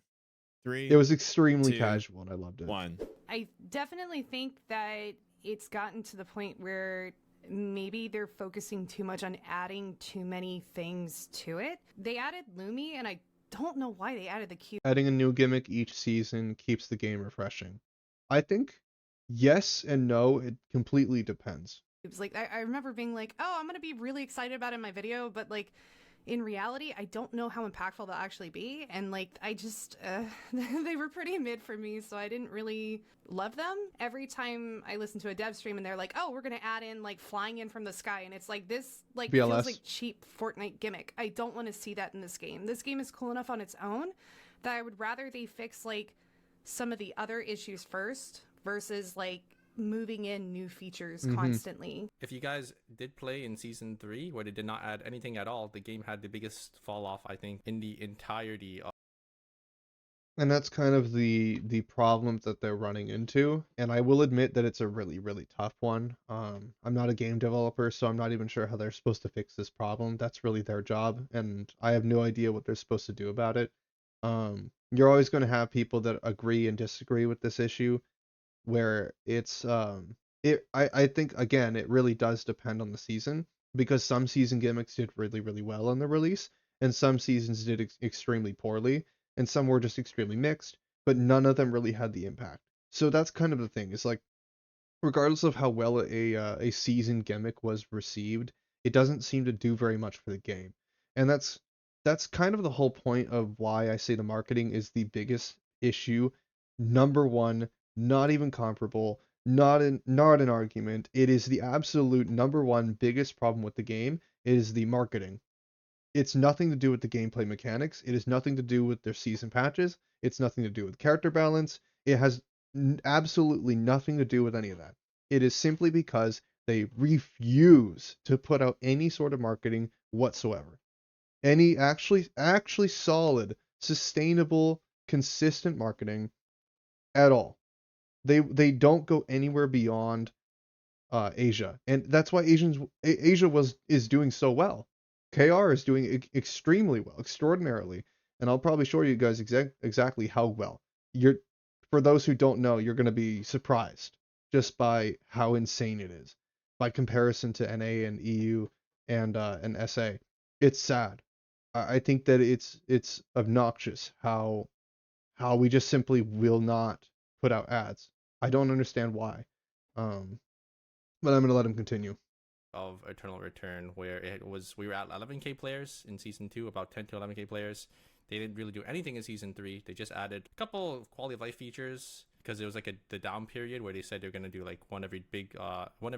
It 3, was extremely 2, casual, and I loved it. 1. I definitely think that it's gotten to the point where maybe they're focusing too much on adding too many things to it. They added Lumi, and I don't know why they added the cube. Adding a new gimmick each season keeps the game refreshing. I think yes and no, it completely depends. Like, I remember being like, oh, I'm going to be really excited about it in my video, but like, in reality, I don't know how impactful they'll actually be. And like, I just, they were pretty mid for me, so I didn't really love them. Every time I listen to a dev stream and they're like, oh, we're going to add in like flying in from the sky. And it's like, this like BLS. feels like cheap Fortnite gimmick. I don't want to see that in this game. This game is cool enough on its own that I would rather they fix like some of the other issues first versus like moving in new features constantly. If you guys did play in season 3 where they did not add anything at all, the game had the biggest fall off, I think, in the entirety of. And that's kind of the problem that they're running into. And I will admit that it's a really, really tough one. I'm not a game developer, so I'm not even sure how they're supposed to fix this problem. That's really their job, and I have no idea what they're supposed to do about it. You're always going to have people that agree and disagree with this issue, where it's I think again it really does depend on the season, because some season gimmicks did really, really well on the release, and some seasons did extremely poorly, and some were just extremely mixed, but none of them really had the impact. So that's kind of the thing. It's like, regardless of how well a season gimmick was received, it doesn't seem to do very much for the game. And that's kind of the whole point of why I say the marketing is the biggest issue. Number one, not even comparable, not an argument. It is the absolute number one biggest problem with the game is the marketing. It's nothing to do with the gameplay mechanics. It has nothing to do with their season patches. It's nothing to do with character balance. It has absolutely nothing to do with any of that. It is simply because they refuse to put out any sort of marketing whatsoever. Any actually solid, sustainable, consistent marketing at all. They don't go anywhere beyond Asia, and that's why Asia is doing so well. KR is doing extremely well, extraordinarily, and I'll probably show you guys exactly how well. For those who don't know, you're going to be surprised just by how insane it is by comparison to NA and EU and SA. It's sad. I think that it's obnoxious how we just simply will not put out ads. I don't understand why. But I'm gonna let him continue. Of Eternal Return, where we were at 11k players in season 2, about 10 to 11k players. They didn't really do anything in season 3. They just added a couple of quality of life features, because it was like the down period where they said they're going to do like one every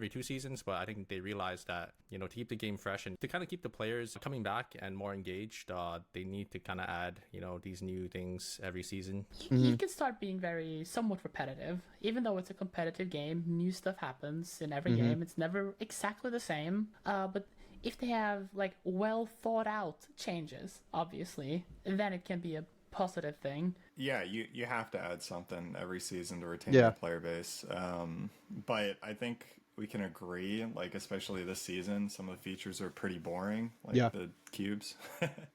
2 seasons. But I think they realized that, to keep the game fresh and to kind of keep the players coming back and more engaged, they need to kind of add these new things every season. You can start being somewhat repetitive. Even though it's a competitive game, new stuff happens in every game. It's never exactly the same, but if they have like well thought out changes, obviously, then it can be a positive thing. Yeah, you have to add something every season to retain Yeah. your player base. But I think we can agree, like especially this season, some of the features are pretty boring, like Yeah. the cubes.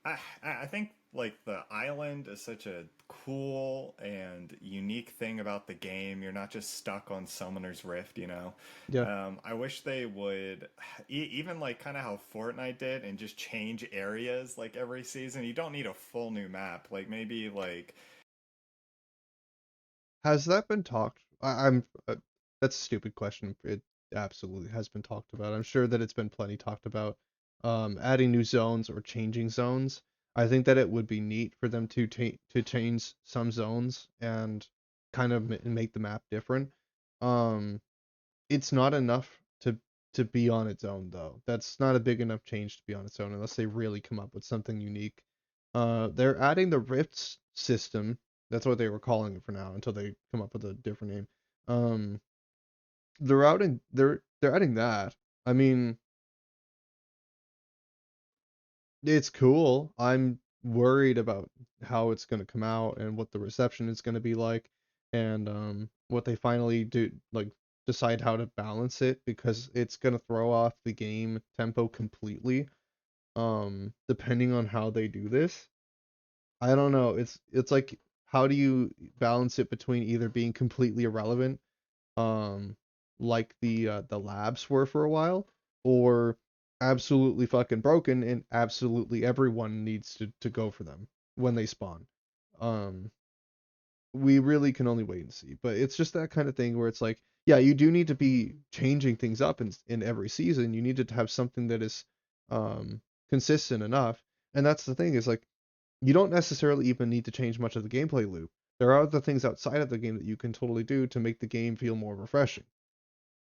I think like the island is such a cool and unique thing about the game. You're not just stuck on Summoner's Rift, Yeah. I wish they would even like kind of how Fortnite did and just change areas like every season. You don't need a full new map. Like maybe like Has that been talked? I'm that's a stupid question. absolutely has been talked about. I'm sure that it's been plenty talked about. Adding new zones or changing zones. I think that it would be neat for them to change some zones and kind of make the map different. Um, it's not enough to be on its own though. That's not a big enough change to be on its own unless they really come up with something unique. They're adding the rifts system. That's what they were calling it for now until they come up with a different name. Um, they're adding that. I mean, it's cool. I'm worried about how it's going to come out and what the reception is going to be like, and what they finally do, like decide how to balance it, because it's going to throw off the game tempo completely. Depending on how they do this, I don't know. It's like, how do you balance it between either being completely irrelevant, um, like the labs were for a while, or absolutely fucking broken and absolutely everyone needs to go for them when they spawn. Um, we really can only wait and see. But it's just that kind of thing where it's like, yeah, you do need to be changing things up in every season. You need to have something that is um consistent enough. And that's the thing, is like, you don't necessarily even need to change much of the gameplay loop. There are other things outside of the game that you can totally do to make the game feel more refreshing.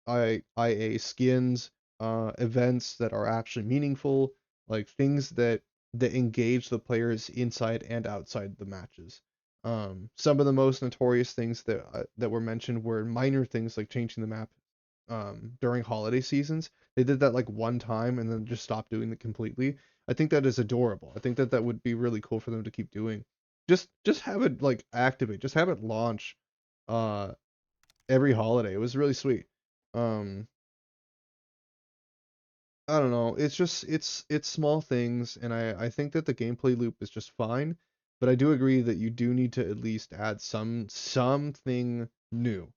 IA skins, events that are actually meaningful, like things that engage the players inside and outside the matches. Some of the most notorious things that were mentioned were minor things like changing the map during holiday seasons. They did that like one time and then just stopped doing it completely. I think that is adorable. I think that that would be really cool for them to keep doing. Just have it like activate, just have it launch uh every holiday. It was really sweet. Um, I don't know. It's just it's small things, and I think that the gameplay loop is just fine. But I do agree that you do need to at least add something new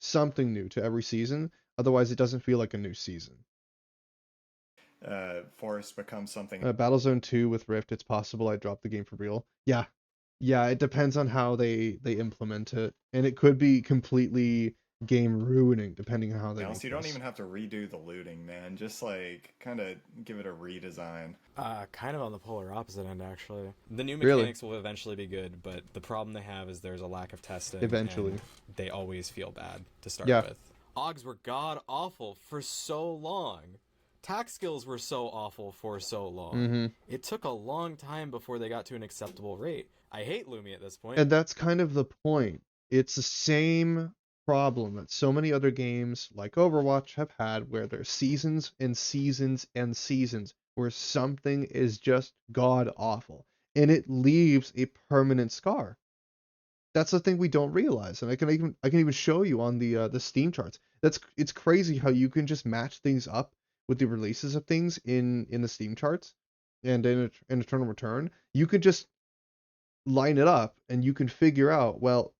to every season. Otherwise, it doesn't feel like a new season. Forest becomes something. Battlezone 2 with Rift, it's possible I drop the game for real. Yeah, yeah, it depends on how they implement it, and it could be completely game ruining depending on how they make Else, you don't this. even have to redo the looting, man. Just like kind of give it a redesign. Kind of on the polar opposite end, actually. The new Really, mechanics will eventually be good, but the problem they have is there's a lack of testing, eventually. and they always feel bad to start Yeah, with. Ogs were god awful for so long. Tax skills were so awful for so long. mm-hmm. It took a long time before they got to an acceptable rate. I hate Lumi at this point. And that's kind of the point. It's the same problem that so many other games like Overwatch have had, where there's seasons and seasons and seasons where something is just god awful and it leaves a permanent scar. That's the thing we don't realize, and I can even show you on the Steam charts. It's crazy how you can just match things up with the releases of things in the Steam charts, and in Eternal Return. You could just line it up and you can figure out, well,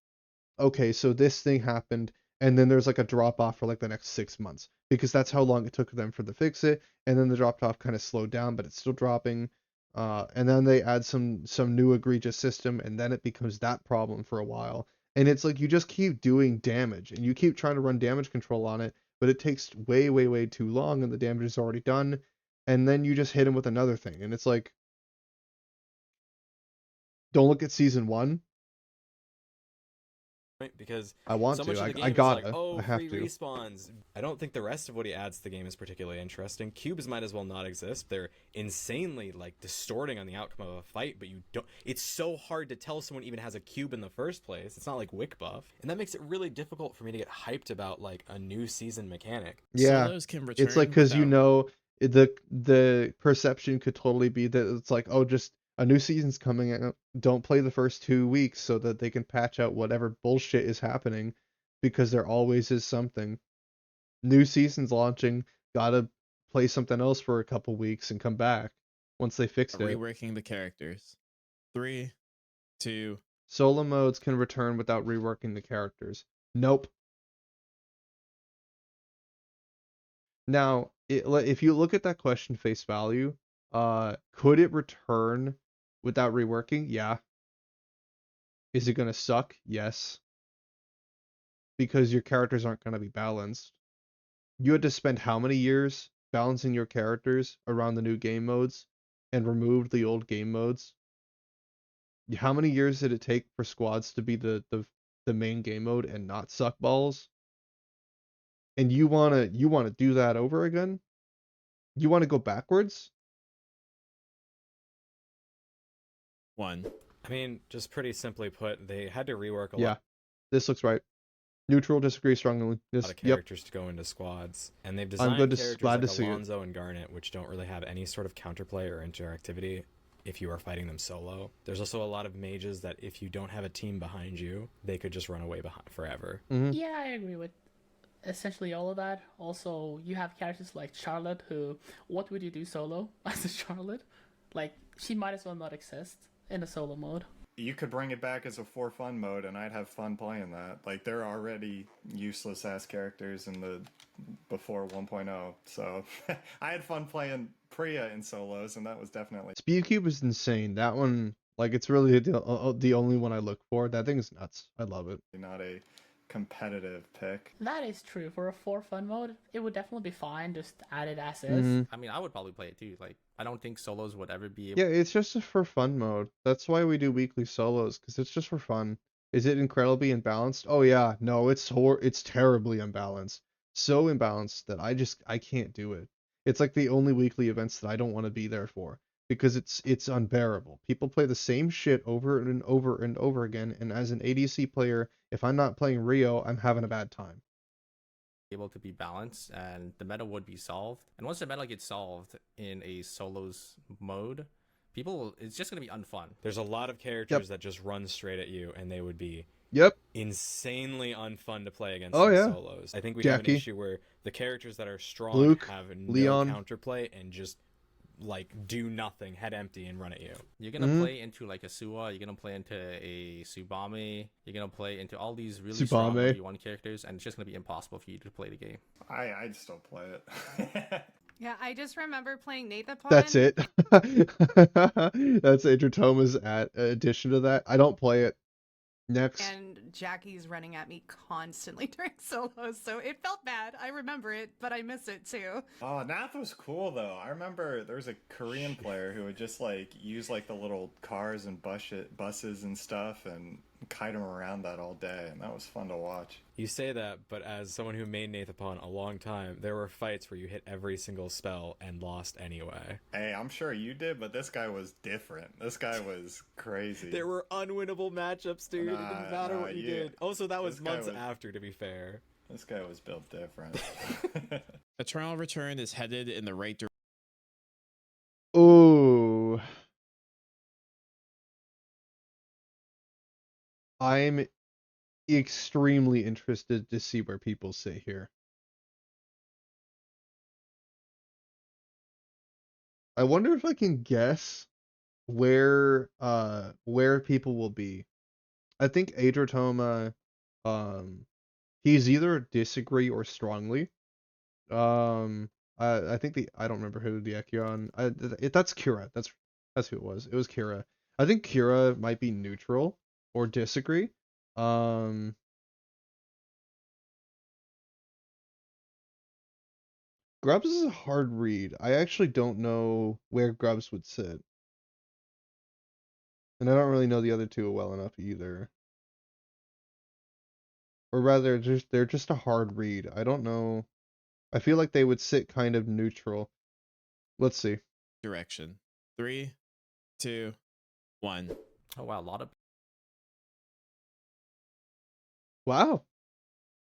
okay, so this thing happened, and then there's like a drop off for like the next 6 months, because that's how long it took them for the fix it, and then the drop off kind of slowed down, but it's still dropping. And then they add some new egregious system, and then it becomes that problem for a while. And it's like you just keep doing damage, and you keep trying to run damage control on it, but it takes way, way, way too long, and the damage is already done. And then you just hit him with another thing, and it's like, don't look at season one. Because I want so to. much of the I game is like, gotta. oh, I have free to. respawns. I don't think the rest of what he adds to the game is particularly interesting. Cubes might as well not exist. They're insanely like distorting on the outcome of a fight, but you don't. It's so hard to tell someone even has a cube in the first place. It's not like Wick buff, and that makes it really difficult for me to get hyped about like a new season mechanic. Yeah, Solos can it's like, return because without the perception could totally be that it's like, oh, just a new season's coming out. Don't play the first 2 weeks so that they can patch out whatever bullshit is happening, because there always is something. New season's launching. Gotta play something else for a couple weeks and come back once they fixed it. reworking the characters. 3, 2. Solo modes can return without reworking the characters. Nope. Now, if you look at that question face value, could it return without reworking? Yeah. Is it gonna suck? Yes. Because your characters aren't gonna be balanced. you had to spend how many years balancing your characters around the new game modes and removed the old game modes? How many years did it take for squads to be the main game mode and not suck balls? And you wanna do that over again? You wanna go backwards? One. I mean, just pretty simply put, they had to rework a Yeah, this looks right. Neutral, disagree strongly. lot of Yep. characters to go into squads, and they've I'm designed glad characters to like see it. Alonzo and Garnet, which don't really have any sort of counterplay or interactivity if you are fighting them solo. There's also a lot of mages that if you don't have a team behind you, they could just run away behind forever. Yeah, I agree with essentially all of that. Also, you have characters like Charlotte, who, what would you do solo as a Charlotte? Like, she might as well not exist in a solo mode. You could bring it back as a for fun mode, and I'd have fun playing that. Like, there are already useless ass characters in the before 1.0, so I had fun playing Priya in solos, and that was definitely Speed Cube is insane. That one, like, it's really the only one I look for. That thing is nuts. I love it. not a competitive pick. That is true. For a for fun mode, it would definitely be fine, just add it as is. I mean, I would probably play it too. Like, I don't think solos would ever be able. Yeah, it's just a for fun mode. That's why we do weekly solos, because it's just for fun. Is it incredibly imbalanced? Oh yeah, no, it's terribly imbalanced. So imbalanced that I can't do it. It's like the only weekly events that I don't want to be there for because it's unbearable. People play the same shit over and over and over again, and as an ADC player, if I'm not playing Rio, I'm having a bad time. able to be balanced and the meta would be solved. And once the meta gets solved in a solos mode, it's just going to be unfun. There's a lot of characters that just run straight at you, and they would be Yep. insanely unfun to play against Oh, in yeah. solos. I think we have an Jackie. issue where the characters that are strong Luke, have no Leon. counterplay and just like do nothing, head empty, and run at you. You're going to play into like a Suwa, you're going to play into a Subame, you're going to play into all these really strong Subame. 1v1 characters, and it's just going to be impossible for you to play the game. I just don't play it. Yeah, I just remember playing Nathapon. That's it. That's Adritoma's addition to that. I don't play it. Next. And Jackie's running at me constantly during solos, so it felt bad. I remember it, but I miss it too. Oh, Nath was cool though. I remember there was a Korean player who would just like use like the little cars and buses and stuff and kite them around that all day, and that was fun to watch. You say that, but as someone who made Nathapon a long time, there were fights where you hit every single spell and lost anyway. Hey, I'm sure you did, but this guy was different. This guy was crazy. There were unwinnable matchups, dude. It didn't matter what you did. Also, that was This guy months was- after, to be fair. This guy was built different. Eternal Return is headed in the right direction. Ooh. I'm extremely interested to see where people sit here. I wonder if I can guess where people will be. I think Adrotoma, he's either disagree or strongly. I think I don't remember who the Ekion. That's Kira. That's who it was. It was Kira. I think Kira might be neutral or disagree. Grubs is a hard read. I actually don't know where Grubs would sit. And I don't really know the other two well enough either. Or rather, they're just a hard read. I don't know. I feel like they would sit kind of neutral. Let's see. Direction. 3, 2, 1. Oh wow, a lot of Wow.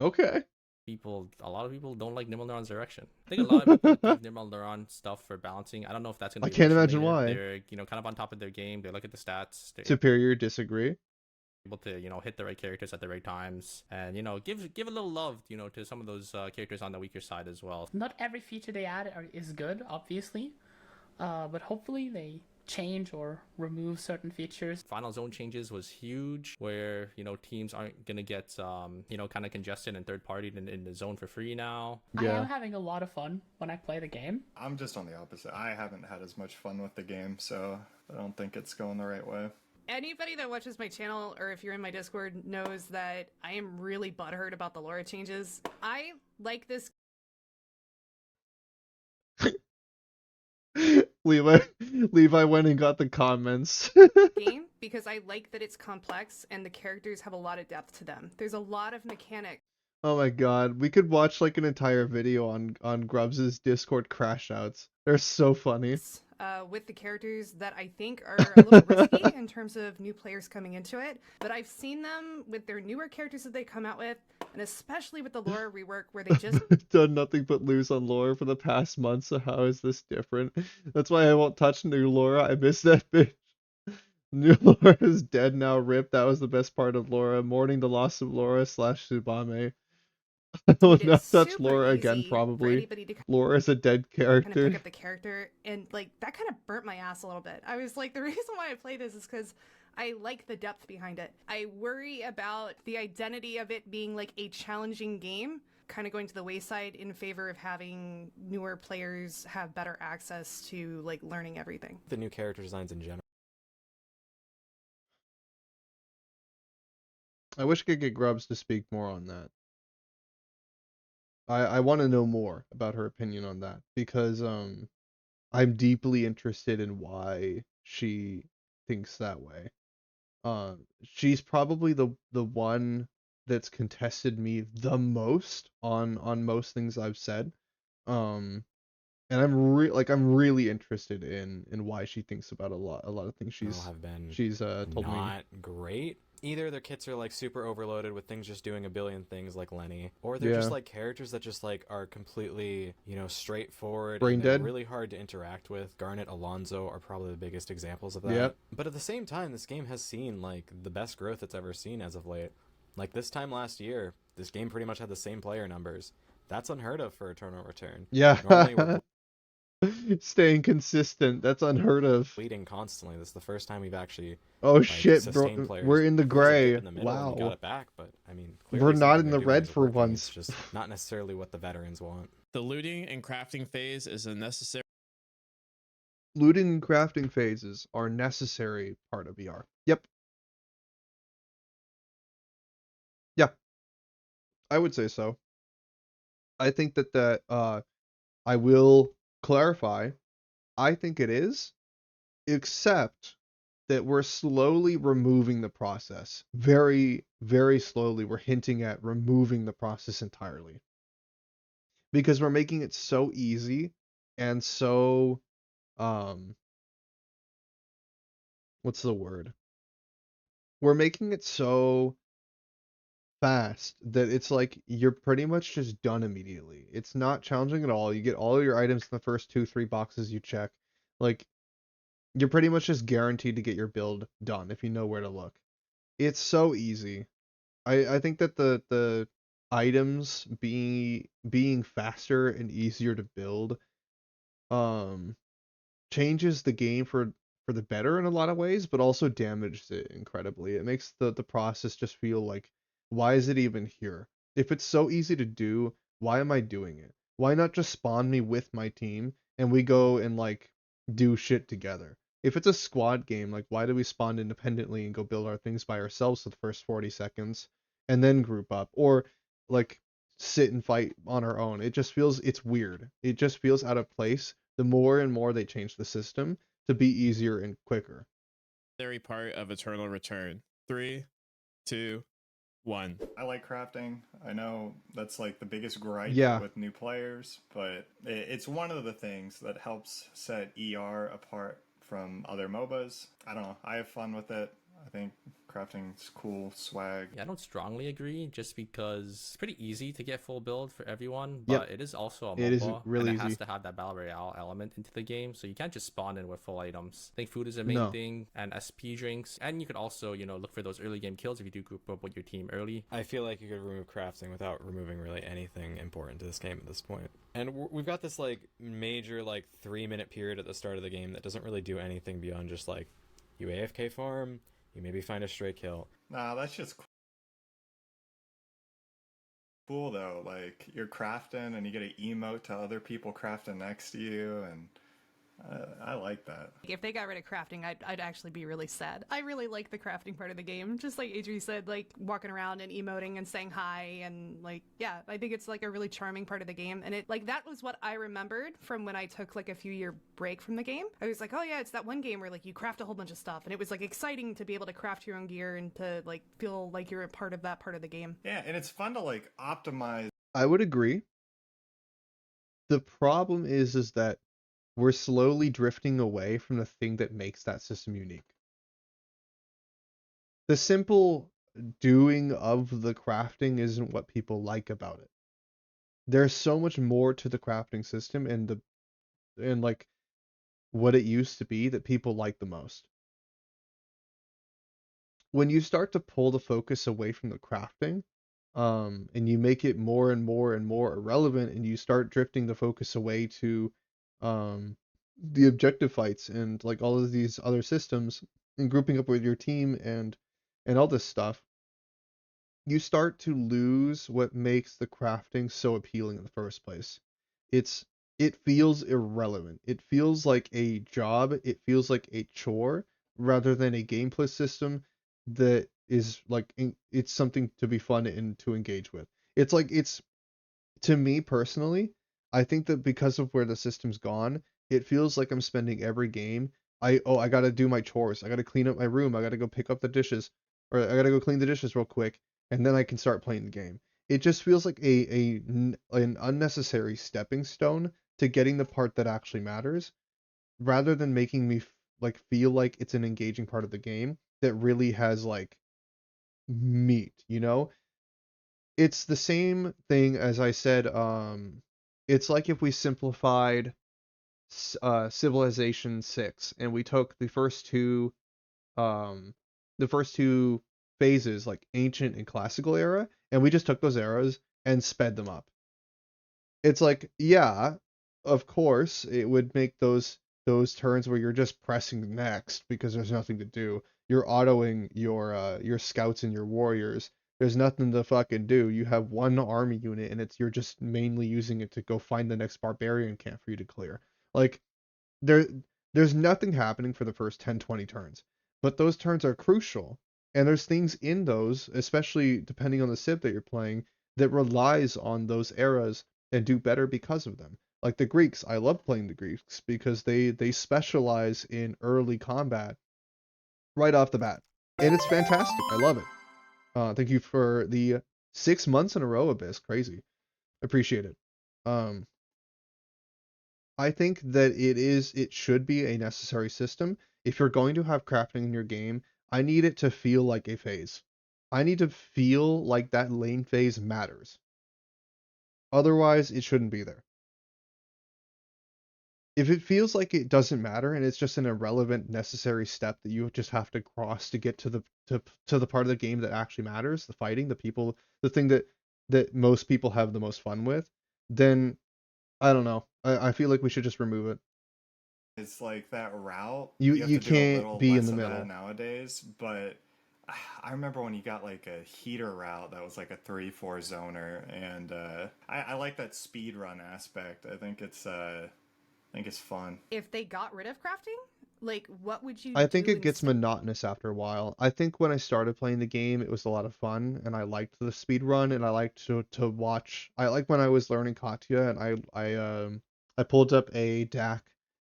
Okay. a lot of people don't like Nimble Neuron's direction. I think a lot of people give Nimble Neuron stuff for balancing. I don't know if that's going to I be can't an issue imagine later. why. They're, kind of on top of their game. They look at the stats. They're Superior disagree. able to, hit the right characters at the right times, and give a little love, to some of those characters on the weaker side as well. Not every feature they add is good, obviously, but hopefully they change or remove certain features. Final zone changes was huge, where teams aren't gonna get kind of congested and third party in the zone for free now. I Yeah. am having a lot of fun when I play the game. I'm just on the opposite. I haven't had as much fun with the game, so I don't think it's going the right way. Anybody that watches my channel, or if you're in my Discord, knows that I am really butthurt about the lore changes. I like this Levi went and got the comments. game because I like that it's complex and the characters have a lot of depth to them. There's a lot of mechanics. Oh my god, we could watch like an entire video on Grubs' Discord crash outs. They're so funny. With the characters that I think are a little risky in terms of new players coming into it, but I've seen them with their newer characters that they come out with, and especially with the Laura rework where they just Done nothing but lose on Laura for the past month, so how is this different? That's why I won't touch new Laura. I miss that bitch. New Laura is dead now, rip. That was the best part of Laura. Mourning the loss of Laura / Subame. I will made it not touch super Laura again, easy for probably. anybody to Laura is a dead kind of character. pick up the character, and like that kind of burnt my ass a little bit. I was like, the reason why I play this is because I like the depth behind it. I worry about the identity of it being like a challenging game kind of going to the wayside in favor of having newer players have better access to like learning everything. The new character designs in general. I wish I could get Grubs to speak more on that. I want to know more about her opinion on that because I'm deeply interested in why she thinks that way. She's probably the one that's contested me the most on most things I've said. And I'm really interested in why she thinks about a lot of things Have been she's told me. not great. Either their kits are like super overloaded with things just doing a billion things like Lenny, or they're just Yeah. like characters that just like are completely, straightforward Brain and they're dead. really hard to interact with. Garnet, Alonzo are probably the biggest examples of that. Yep. But at the same time, this game has seen like the best growth it's ever seen as of late. Like this time last year, this game pretty much had the same player numbers. That's unheard of for Eternal Return. Normally we're Yeah. Staying consistent. That's unheard of. bleeding constantly. This is the first time we've actually Oh shit, bro. sustained players. We're in the There was a dip gray. in the middle and you got Wow. it back, but I mean, We're clearly not something in they're the doing red is for working. once. It's just not necessarily what the veterans want. The looting and crafting phase is a necessary Looting and crafting phases are necessary part of VR. Yep. Yeah, I would say so. I think that I will clarify. I think it is, except that we're slowly removing the process. Very, very slowly, we're hinting at removing the process entirely. Because we're making it so easy and so what's the word? We're making it so fast that it's like you're pretty much just done immediately. It's not challenging at all. You get all your items in the first 2-3 boxes you check. Like you're pretty much just guaranteed to get your build done if you know where to look. It's so easy. I think that the items being faster and easier to build changes the game for the better in a lot of ways, but also damages it incredibly. It makes the process just feel like, why is it even here? If it's so easy to do, why am I doing it? Why not just spawn me with my team and we go and like do shit together? If it's a squad game, like why do we spawn independently and go build our things by ourselves for the first 40 seconds and then group up or like sit and fight on our own? It's weird. It just feels out of place the more and more they change the system to be easier and quicker. part of Eternal Return. 3, 2, 1. I like crafting. I know that's like the biggest gripe Yeah. with new players, but it's one of the things that helps set ER apart from other MOBAs. I don't know. I have fun with it. I think crafting's cool swag. Yeah, I don't strongly agree, just because it's pretty easy to get full build for everyone, but it is also a MOBA, It is really and it has easy. to have that battle royale element into the game, so you can't just spawn in with full items. I think food is the main thing, and SP drinks, and you could also, look for those early game kills if you do group up with your team early. I feel like you could remove crafting without removing really anything important to this game at this point. And we've got this like major like 3-minute period at the start of the game that doesn't really do anything beyond just like you AFK farm, you maybe find a stray kill. Nah, that's just cool though. Like you're crafting and you get an emote to other people crafting next to you, and I like that. If they got rid of crafting, I'd actually be really sad. I really like the crafting part of the game. Just like Adri said, like walking around and emoting and saying hi and like, yeah, I think it's like a really charming part of the game. And it like, that was what I remembered from when I took like a few year break from the game. I was like, oh yeah, it's that one game where like you craft a whole bunch of stuff. And it was like exciting to be able to craft your own gear and to like feel like you're a part of that part of the game. Yeah, and it's fun to like optimize. I would agree. The problem is that we're slowly drifting away from the thing that makes that system unique. The simple doing of the crafting isn't what people like about it. There's so much more to the crafting system and like what it used to be that people like the most. When you start to pull the focus away from the crafting, and you make it more and more and more irrelevant, and you start drifting the focus away to um, the objective fights and like all of these other systems and grouping up with your team and all this stuff, you start to lose what makes the crafting so appealing in the first place. It's it feels irrelevant. It feels like a job, it feels like a chore rather than a gameplay system that is like it's something to be fun and to engage with. It's like it's to me personally, I think that because of where the system's gone, it feels like I'm spending every game. I gotta do my chores. I gotta clean up my room. I gotta go pick up the dishes, or I gotta go clean the dishes real quick, and then I can start playing the game. It just feels like an unnecessary stepping stone to getting the part that actually matters, rather than making me like feel like it's an engaging part of the game that really has like meat, you know? It's the same thing as I said. It's like if we simplified Civilization 6 and we took um, the first two phases, like ancient and classical era, and we just took those eras and sped them up. It's like, yeah, of course, it would make those turns where you're just pressing next because there's nothing to do. You're autoing your scouts and your warriors. There's nothing to fucking do. You have one army unit and you're just mainly using it to go find the next barbarian camp for you to clear. Like there there's nothing happening for the first 10 20 turns. But those turns are crucial. And there's things in those, especially depending on the civ that you're playing, that relies on those eras and do better because of them. Like the Greeks, I love playing the Greeks because they specialize in early combat right off the bat. And it's fantastic. I love it. Thank you for the 6 months in a row, Abyss. Crazy. Appreciate it. Um, I think that it should be a necessary system. If you're going to have crafting in your game, I need it to feel like a phase. I need to feel like that lane phase matters. Otherwise, it shouldn't be there. If it feels like it doesn't matter and it's just an irrelevant necessary step that you just have to cross to get to the part of the game that actually matters, the fighting, the people, the thing that most people have the most fun with, then I don't know. I feel like we should just remove it. It's like that route. You have You to do a can't little be in less the of middle. that nowadays, but I remember when you got like a heater route that was like a 3-4 zoner, and I like that speed run aspect. I think it's fun. If they got rid of crafting, like what would you I think do it gets instead? monotonous after a while. I think when I started playing the game, it was a lot of fun, and I liked the speed run, and I liked to watch. I like when I was learning Katya, and I pulled up a DAC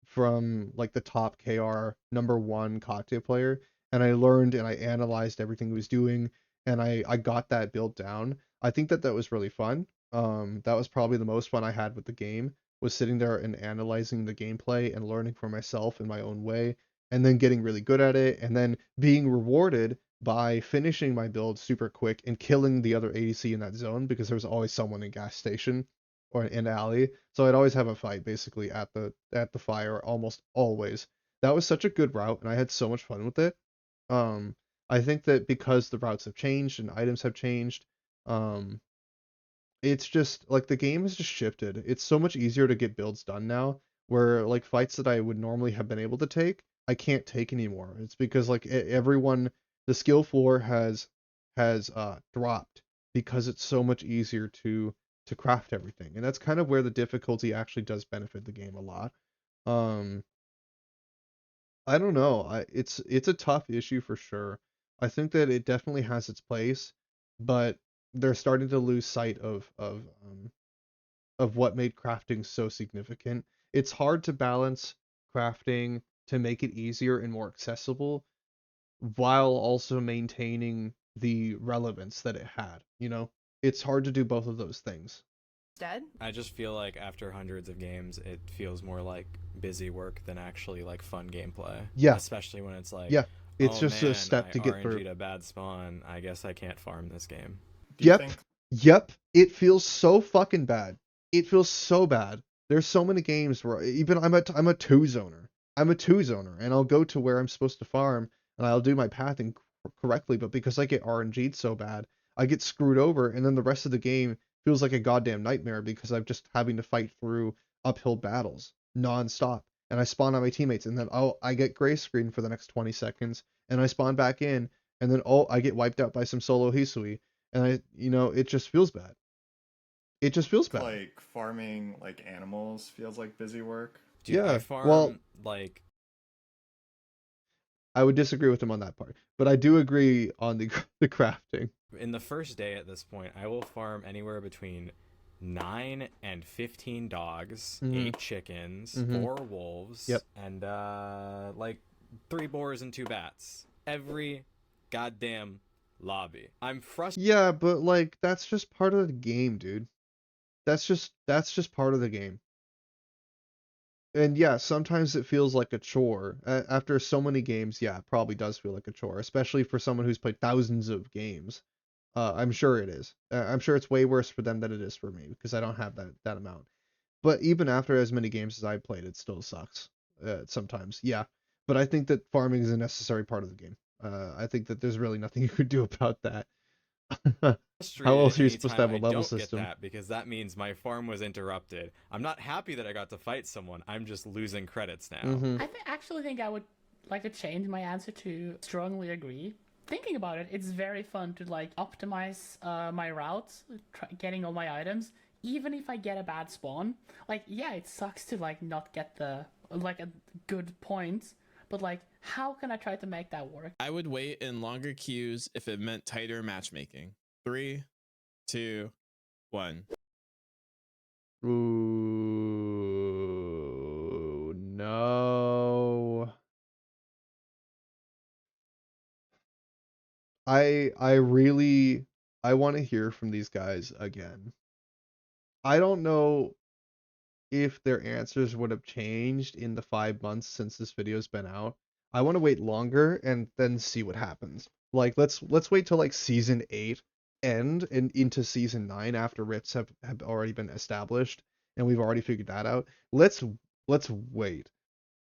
from like the top KR #1 Katya player, and I learned and I analyzed everything he was doing, and I got that built down. I think that was really fun. That was probably the most fun I had with the game, was sitting there and analyzing the gameplay and learning for myself in my own way, and then getting really good at it, and then being rewarded by finishing my build super quick and killing the other ADC in that zone because there was always someone in gas station or in alley. So I'd always have a fight basically at the fire almost always. That was such a good route and I had so much fun with it. Um I think that because the routes have changed and items have changed, um it's just like the game has just shifted. It's so much easier to get builds done now, where like fights that I would normally have been able to take, I can't take anymore. It's because like everyone, the skill floor has dropped because it's so much easier to craft everything. And that's kind of where the difficulty actually does benefit the game a lot. Um, I don't know. It's a tough issue for sure. I think that it definitely has its place, but they're starting to lose sight of what made crafting so significant. It's hard to balance crafting to make it easier and more accessible while also maintaining the relevance that it had, you know? It's hard to do both of those things. Instead, I just feel like after hundreds of games, it feels more like busy work than actually like fun gameplay. Yeah. Especially when it's like, Yeah. It's oh just man, a step I to get through. RNG'd a bad spawn. I guess I can't farm this game. Do you Yep. think Yep. It feels so fucking bad. It feels so bad. There's so many games where even I'm a two-zoner. I'm a two-zoner, and I'll go to where I'm supposed to farm, and I'll do my pathing correctly, but because I get RNG'd so bad, I get screwed over, and then the rest of the game feels like a goddamn nightmare because I'm just having to fight through uphill battles non-stop. And I spawn on my teammates, and then I get gray screen for the next 20 seconds, and I spawn back in, and then I get wiped out by some solo Hisui, and it just feels bad. It just feels bad. like farming like animals feels like busy work? Dude, Yeah, I farm well- like I would disagree with him on that part, but I do agree on the the crafting. in the first day at this point, I will farm anywhere between 9 and 15 dogs, Mhm. 8 chickens, Mhm. 4 wolves, Yep. and like 3 boars and 2 bats. Every goddamn lobby. I'm frustrated. Yeah, but like that's just part of the game, dude. That's just part of the game. And yeah, sometimes it feels like a chore. After so many games, yeah, it probably does feel like a chore, especially for someone who's played thousands of games. I'm sure it is. I'm sure it's way worse for them than it is for me because I don't have that amount. But even after as many games as I played, it still sucks. Sometimes, yeah. But I think that farming is a necessary part of the game. I think that there's really nothing you could do about that. How else are you supposed to have a anytime level I don't system? get that because that means my farm was interrupted. I'm not happy that I got to fight someone. I'm just losing credits now. Mhm. I actually think I would like to change my answer to strongly agree. Thinking about it, it's very fun to like optimize my routes, getting all my items, even if I get a bad spawn. Like, yeah, it sucks to like not get the like a good point, but like, how can I try to make that work? I would wait in longer queues if it meant tighter matchmaking. 3, 2, 1. Ooh, no. I want to hear from these guys again. I don't know if their answers would have changed in the 5 months since this video's been out. I want to wait longer and then see what happens. Like let's wait till like season 8 end and into season 9 after rifts have already been established and we've already figured that out. Let's wait.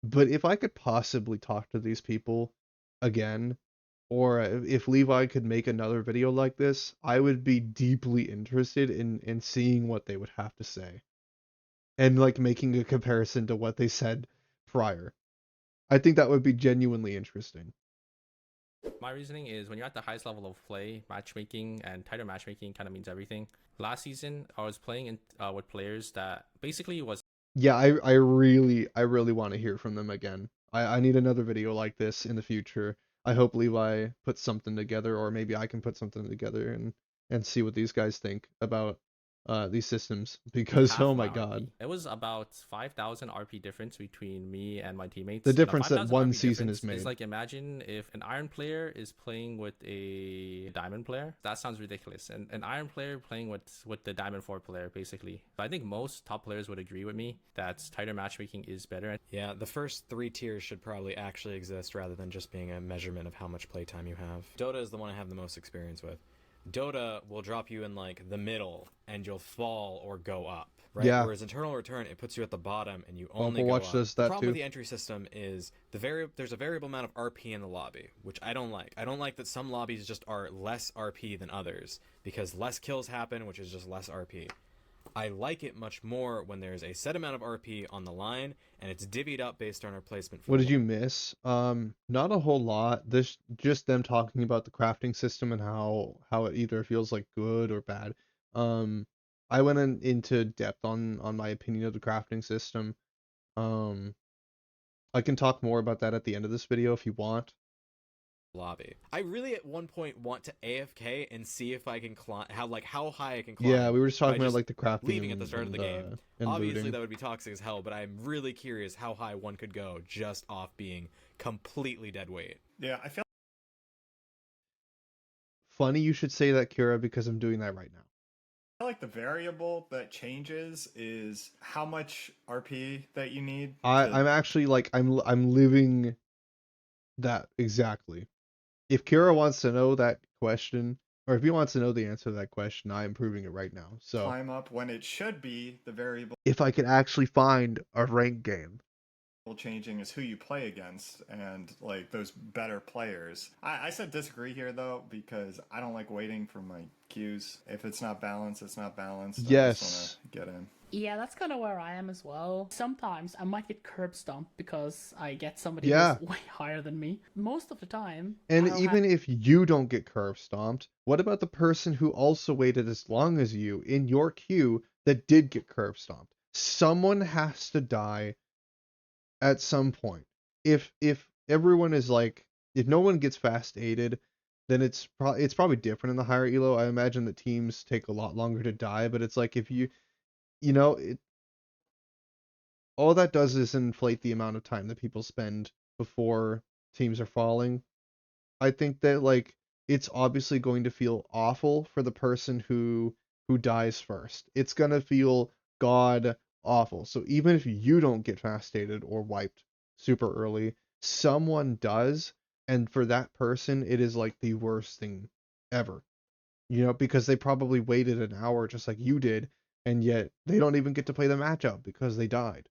But if I could possibly talk to these people again, or if Levi could make another video like this, I would be deeply interested in seeing what they would have to say and like making a comparison to what they said prior. I think that would be genuinely interesting. My reasoning is when you're at the highest level of play, matchmaking and tighter matchmaking kind of means everything. Last season, I was playing with players that basically was Yeah, I really want to hear from them again. I need another video like this in the future. I hope Levi puts something together, or maybe I can put something together and see what these guys think about these systems because half oh my my god. RP. It was about 5,000 RP difference between me and my teammates. The Now, difference that 5,000 one RP season difference is made. is like, imagine if an iron player is playing with a diamond player. That sounds ridiculous. And an iron player playing with the diamond 4 player, basically. But I think most top players would agree with me that tighter matchmaking is better. Yeah, the first 3 tiers should probably actually exist rather than just being a measurement of how much playtime you have. Dota is the one I have the most experience with. Dota will drop you in like the middle and you'll fall or go up, right? Yeah. Whereas Eternal Return, it puts you at the bottom and you only go Overwatch up. does The that problem too. with the entry system is there's a variable amount of RP in the lobby, which I don't like. I don't like that some lobbies just are less RP than others because less kills happen, which is just less RP. I like it much more when there's a set amount of RP on the line and it's divvied up based on our placement. What did you miss? Not a whole lot. This just them talking about the crafting system and how it either feels like good or bad. I went into depth on my opinion of the crafting system. I can talk more about that at the end of this video if you want. Lobby. I really at one point want to AFK and see if I can climb, how high I can climb. Yeah, we were just by talking about like the crafting leaving at the start of the game. and Obviously, looting. that would be toxic as hell, but I'm really curious how high one could go just off being completely dead weight. Yeah, I feel Funny you should say that, Kira, because I'm doing that right now. like the variable that changes is how much RP that you need. I'm actually like I'm living that exactly. If Kira wants to know that question, or if he wants to know the answer to that question, I am proving it right now. So climb up when it should be the variable if I could actually find a ranked game. changing is who you play against and like those better players. I said disagree here though because I don't like waiting for my cues. If it's not balanced, it's not balanced. I Yes. just want to get in. Yeah, that's kind of where I am as well. Sometimes I might get curb stomped because I get somebody Yeah. who's way higher than me. Most of the time. And I'll even if you don't get curve stomped, what about the person who also waited as long as you in your queue that did get curve stomped? Someone has to die at some point. If everyone is like, if no one gets fast aided, then it's probably different in the higher elo. I imagine that teams take a lot longer to die, but it's like if you know, all that does is inflate the amount of time that people spend before teams are falling. I think that like it's obviously going to feel awful for the person who dies first. It's gonna feel god awful. So even if you don't get fast dated or wiped super early, someone does, and for that person it is like the worst thing ever. You know, because they probably waited an hour just like you did, and yet they don't even get to play the matchup because they died.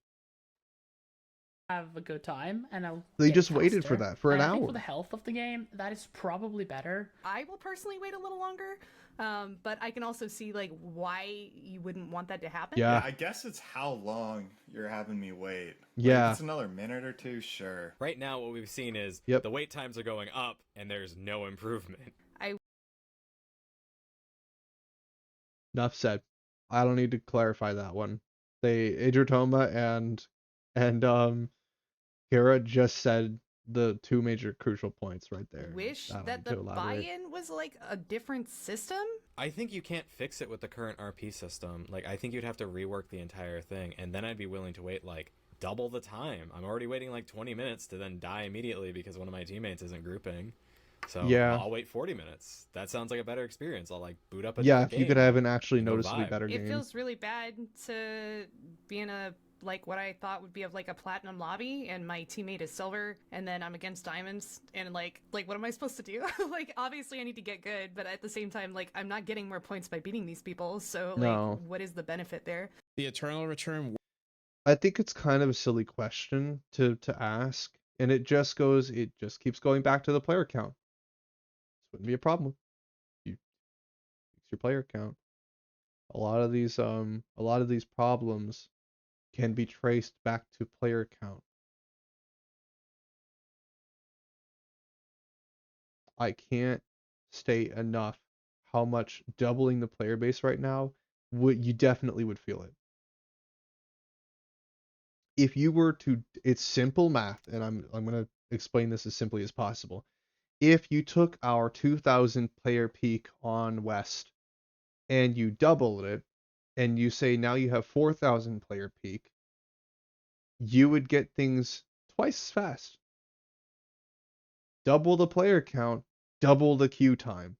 have a good time and I'll They get just waited for faster. that for an And I think for hour. the health of the game, that is probably better. I will personally wait a little longer, but I can also see like why you wouldn't want that to happen. Yeah. I guess it's how long you're having me wait. Yeah. Like, if it's another minute or two, sure. Right now, what we've seen is Yep. the wait times are going up, and there's no improvement. Enough said. I don't need to clarify that one. They Idritoma and Kira just said the two major crucial points right there. Wish I don't that need the to elaborate. buy-in was like a different system. I think you can't fix it with the current RP system. Like, I think you'd have to rework the entire thing, and then I'd be willing to wait, like, double the time. I'm already waiting, like, 20 minutes to then die immediately because one of my teammates isn't grouping. So Yeah. I'll wait 40 minutes. That sounds like a better experience. I'll, like, boot up a Yeah, different if you could game have an actually and go noticeably vibe. better It game. feels really bad to be in a like what I thought would be of like a platinum lobby and my teammate is silver and then I'm against diamonds and like what am I supposed to do? Like obviously I need to get good, but at the same time like I'm not getting more points by beating these people. So like No. what is the benefit there? The Eternal Return. I think it's kind of a silly question to ask, and it just keeps going back to the player count. This wouldn't be a problem. You fix your player count. A lot of these problems can be traced back to player count. I can't state enough how much doubling the player base right now you definitely would feel it. If you were to, it's simple math, and I'm going to explain this as simply as possible. If you took our 2,000 player peak on West and you doubled it, and you say now you have 4,000 player peak, you would get things twice as fast. Double the player count, double the queue time,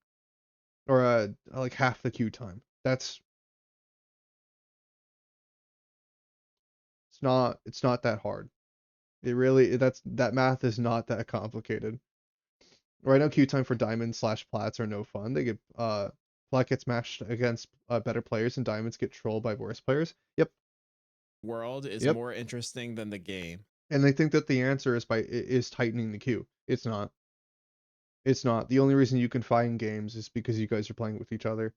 or like half the queue time. It's not that hard. It really that math is not that complicated. Right now, queue time for diamonds / plats are no fun. They get plat gets matched against better players, and diamonds get trolled by worse players. Yep. World is Yep. more interesting than the game. And they think that the answer is tightening the queue. It's not. It's not. The only reason you can find games is because you guys are playing with each other.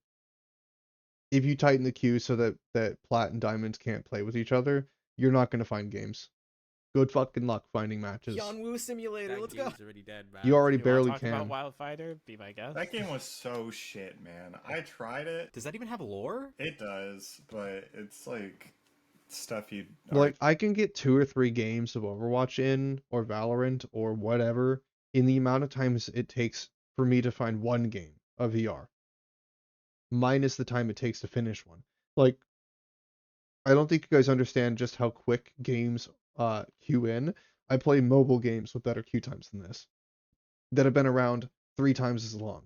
If you tighten the queue so that plat and diamonds can't play with each other, you're not going to find games. Good fucking luck finding matches. Yanwu Simulator, That let's go. game's already dead, man. You already You wanna barely talk can. about Wildfighter? Be my guest. That game was so shit, man. I tried it. Does that even have lore? It does, but it's like stuff you Like, I can get 2 or 3 games of Overwatch in, or Valorant, or whatever, in the amount of times it takes for me to find one game of VR, minus the time it takes to finish one. Like, I don't think you guys understand just how quick games queue in. I play mobile games with better queue times than this, that have been around 3 times as long.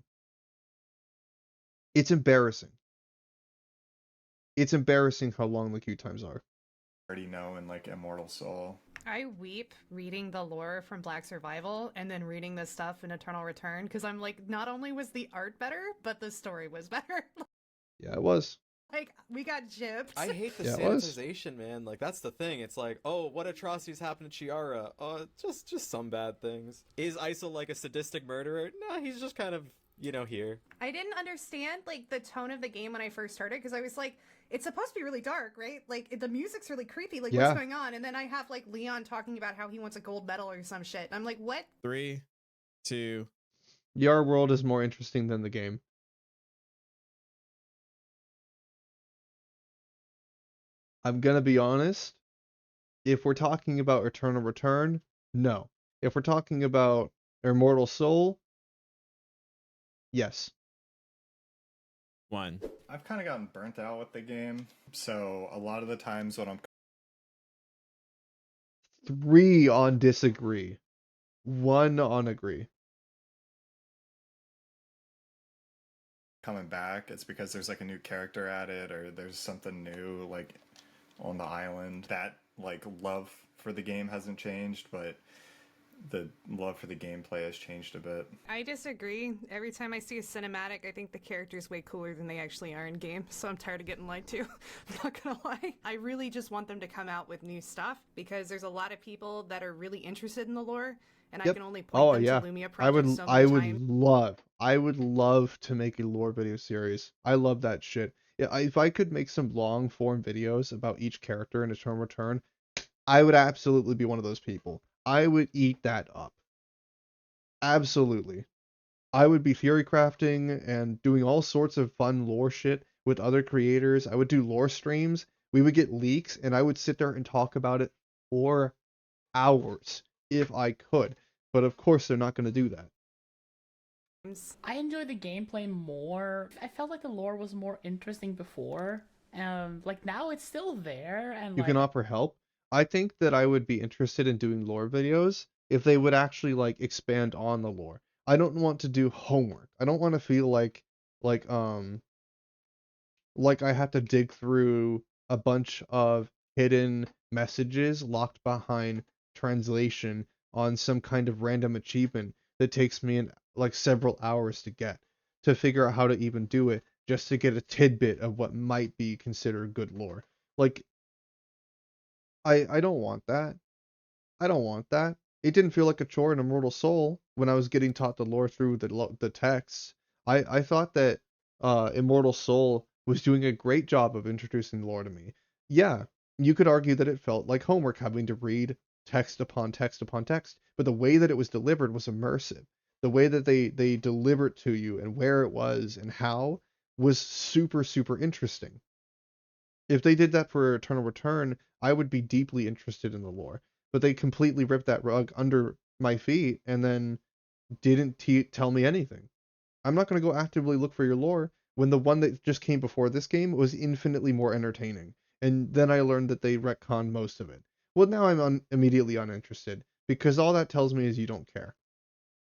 It's embarrassing. It's embarrassing how long the queue times are. already know in like Immortal Soul. I weep reading the lore from Black Survival and then reading the stuff in Eternal Return because I'm like, not only was the art better, but the story was better. Yeah, it was. Like, we got gypped. I hate the Yeah, it was. sanitization, man. Like, that's the thing. It's like, oh, what atrocities happened to Chiara? Just some bad things. Is Isol like a sadistic murderer? No, he's just kind of, here. I didn't understand, like, the tone of the game when I first started because I was like, it's supposed to be really dark, right? Like, the music's really creepy. Like, Yeah. what's going on? And then I have, like, Leon talking about how he wants a gold medal or some shit. And I'm like, what? 3, 2. Your world is more interesting than the game. I'm gonna be honest. If we're talking about Eternal Return, no. If we're talking about Immortal Soul, yes. 1. I've kind of gotten burnt out with the game, so a lot of the times when I'm 3 on disagree. 1 on agree. coming back, it's because there's like a new character added or there's something new like on the island. That like love for the game hasn't changed, but the love for the gameplay has changed a bit. I disagree. Every time I see a cinematic, I think the character's way cooler than they actually are in game, so I'm tired of getting lied to. I'm not gonna lie. I really just want them to come out with new stuff, because there's a lot of people that are really interested in the lore, and I can only point them to Lumia projects so many times. I would love to make a lore video series. I love that shit. Yeah, if I could make some long form videos about each character in Eternal Return, I would absolutely be one of those people. I would eat that up. Absolutely. I would be theory crafting and doing all sorts of fun lore shit with other creators. I would do lore streams. We would get leaks, and I would sit there and talk about it for hours if I could. But of course, they're not going to do that. I enjoy the gameplay more. I felt like the lore was more interesting before. Like now it's still there, and You can offer help. I think that I would be interested in doing lore videos if they would actually like expand on the lore. I don't want to do homework. I don't want to feel like I have to dig through a bunch of hidden messages locked behind translation on some kind of random achievement that takes me like several hours to get, to figure out how to even do it, just to get a tidbit of what might be considered good lore. Like, I don't want that. I don't want that. It didn't feel like a chore in Immortal Soul when I was getting taught the lore through the texts. I thought that Immortal Soul was doing a great job of introducing the lore to me. Yeah, you could argue that it felt like homework having to read text upon text upon text, but the way that it was delivered was immersive. The way that they delivered to you and where it was and how was super, super interesting. If they did that for Eternal Return, I would be deeply interested in the lore. But they completely ripped that rug under my feet and then didn't tell me anything. I'm not going to go actively look for your lore when the one that just came before this game was infinitely more entertaining. And then I learned that they retconned most of it. Well, now I'm immediately uninterested, because all that tells me is you don't care.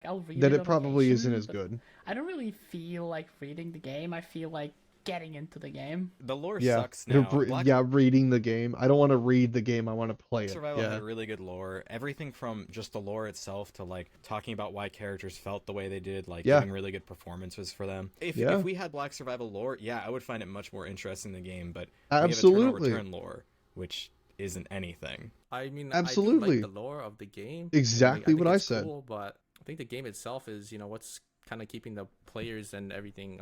I'll read That it it on probably occasion, isn't as but good. I don't really feel like reading the game. I feel like getting into the game. The lore Yeah, sucks now. reading the game. I don't want to read the game. I want to play it. Survival Yeah. had really good lore. Everything from just the lore itself to like talking about why characters felt the way they did, like Yeah. giving really good performances for them. If we had Black Survival lore, yeah, I would find it much more interesting in the game. But we have Eternal Absolutely. Return lore, which isn't anything. I mean, Absolutely. I do like the lore of the game. Exactly think what I it's said. Cool, but I think the game itself is, what's kind of keeping the players and everything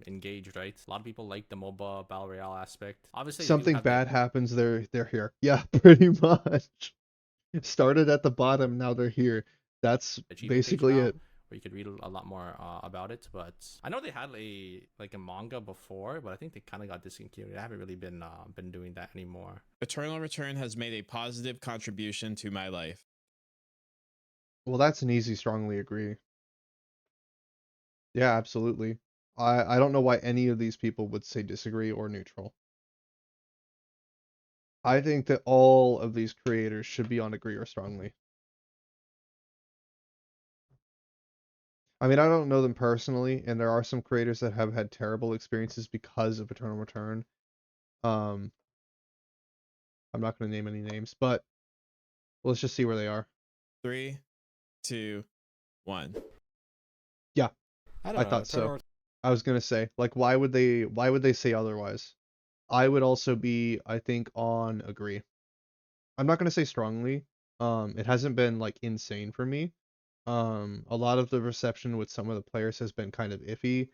engaged, right? A lot of people like the MOBA Battle Royale aspect. Obviously, they do Something have bad happens, they're here. Yeah, pretty much. Started at the bottom, now they're here. That's the achievement page basically now, it. where you could read a lot more about it. But I know they had a manga before, but I think they kind of got discontinued. I haven't really been doing that anymore. Eternal Return has made a positive contribution to my life. Well, that's an easy strongly agree. Yeah, absolutely. I don't know why any of these people would say disagree or neutral. I think that all of these creators should be on agree or strongly. I mean, I don't know them personally, and there are some creators that have had terrible experiences because of Eternal Return. I'm not going to name any names, but let's just see where they are. 3, 2, 1. Yeah, I I don't know. thought so. I was going to say, like, why would they say otherwise? I would also be, I think, on agree. I'm not going to say strongly. It hasn't been like insane for me. A lot of the reception with some of the players has been kind of iffy.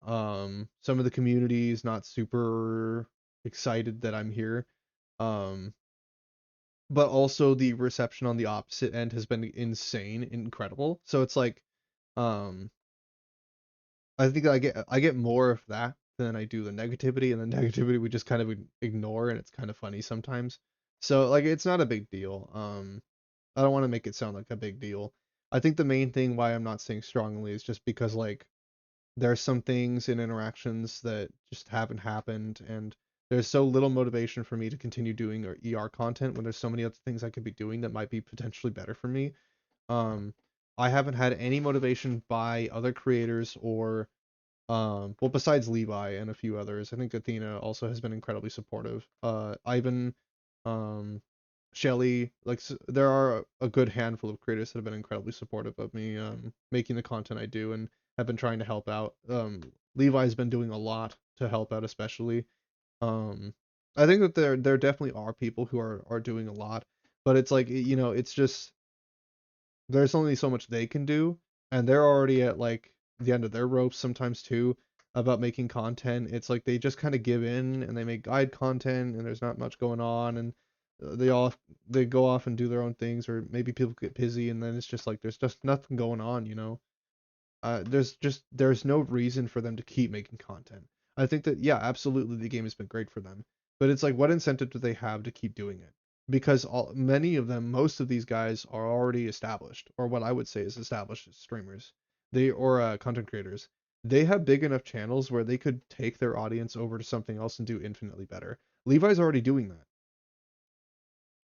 Some of the community is not super excited that I'm here. But also the reception on the opposite end has been insane, incredible. So it's like, um, I think I get more of that than I do the negativity, and the negativity we just kind of ignore, and it's kind of funny sometimes. So like, it's not a big deal. I don't want to make it sound like a big deal. I think the main thing why I'm not saying strongly is just because like there's some things in interactions that just haven't happened, and there's so little motivation for me to continue doing or ER content when there's so many other things I could be doing that might be potentially better for me. Um, I haven't had any motivation by other creators or well, besides Levi and a few others. I think Athena also has been incredibly supportive. Ivan, um, Shelly, like there are a good handful of creators that have been incredibly supportive of me making the content I do and have been trying to help out. Levi's been doing a lot to help out, especially. Um, I think that there definitely are people who are doing a lot, but it's like, you know, it's just there's only so much they can do, and they're already at like the end of their ropes sometimes too about making content. It's like they just kind of give in and they make guide content and there's not much going on, and they go off and do their own things, or maybe people get busy and then it's just like there's just nothing going on, you know. There's no reason for them to keep making content. I think that yeah, absolutely the game has been great for them, but it's like what incentive do they have to keep doing it? Because many of them, most of these guys are already established, or what I would say is established streamers. Content creators. They have big enough channels where they could take their audience over to something else and do infinitely better. Levi's already doing that.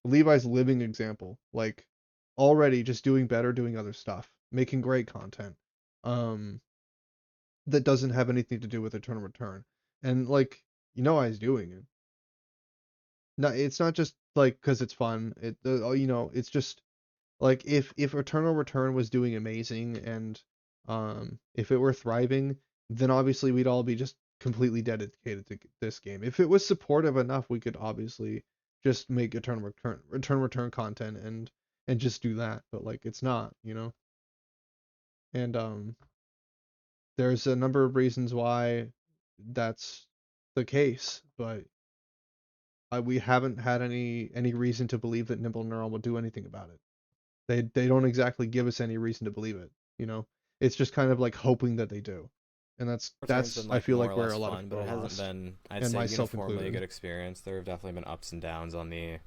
Levi's living example, like already just doing better, doing other stuff, making great content. Um, that doesn't have anything to do with Eternal Return. And like, you know why he's doing it. No, it's not just like because it's fun. You know, it's just like if Eternal Return was doing amazing and if it were thriving, then obviously we'd all be just completely dedicated to this game. If it was supportive enough, we could obviously just make Eternal Return content and just do that. But like it's not, you know. And there's a number of reasons why that's the case, but we haven't had any reason to believe that Nimble Neural will do anything about it. They don't exactly give us any reason to believe it, you know. It's just kind of like hoping that they do, and Return's that's been I like feel more like or where less a lot of fun, people but it are hasn't lost, been, I'd and say, myself uniformly a included. good experience. There have definitely been ups and downs on the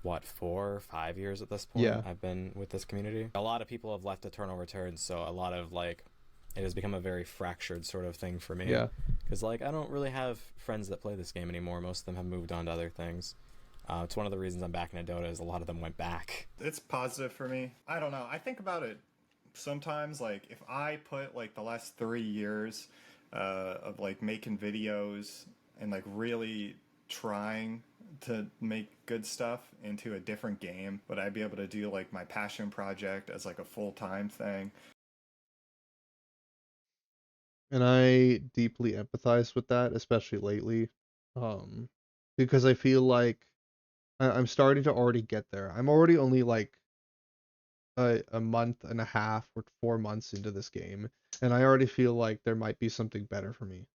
4 or 5 years at this point Yeah. I've been with this community. A lot of people have left Eternal Return, so a lot of like it has become a very fractured sort of thing for me. Yeah. Because like I don't really have friends that play this game anymore. Most of them have moved on to other things. It's one of the reasons I'm back in Dota is a lot of them went back. It's positive for me. I don't know. I think about it sometimes. Like if I put like the last 3 years of like making videos and like really trying to make good stuff into a different game, but I'd be able to do like my passion project as like a full-time thing. And I deeply empathize with that, especially lately, because I feel like I'm starting to already get there. I'm already only like a month and a half or 4 months into this game, and I already feel like there might be something better for me.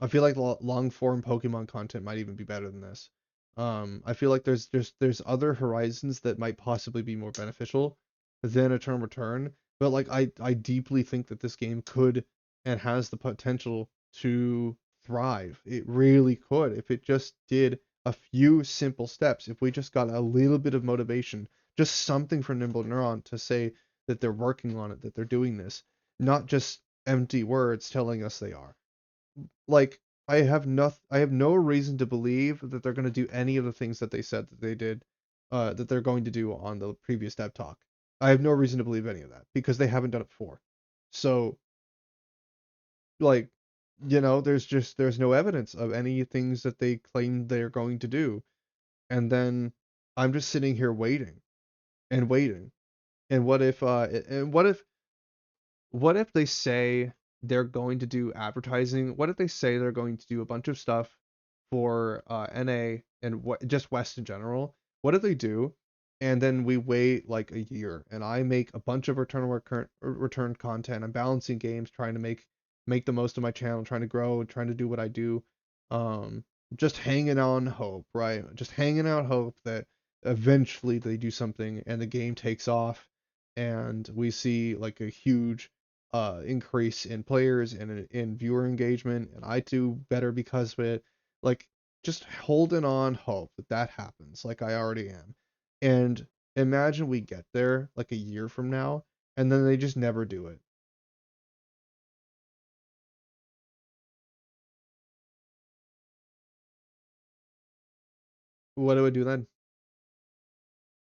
I feel like long form Pokemon content might even be better than this. I feel like there's other horizons that might possibly be more beneficial than Eternal Return, But like I deeply think that this game could and has the potential to thrive. It really could if it just did a few simple steps. If we just got a little bit of motivation, just something from Nimble Neuron to say that they're working on it, that they're doing this, not just empty words telling us they are. Like I have no reason to believe that they're going to do any of the things that they said that they did, that they're going to do on the previous dev talk. I have no reason to believe any of that because they haven't done it before. So, like, there's no evidence of any things that they claim they're going to do. And then I'm just sitting here waiting and waiting. And what if they say they're going to do advertising? What if they say they're going to do a bunch of stuff for NA and just West in general? What if they do, and then we wait like a year, and I make a bunch of return content. I'm balancing games, trying to make the most of my channel, trying to grow, trying to do what I do. Um, just hanging on hope, right? Just hanging out hope that eventually they do something and the game takes off, and we see like a huge increase in players and in viewer engagement, and I do better because of it. Like, just holding on hope that that happens, like I already am. And imagine we get there like a year from now, and then they just never do it. What do I do then?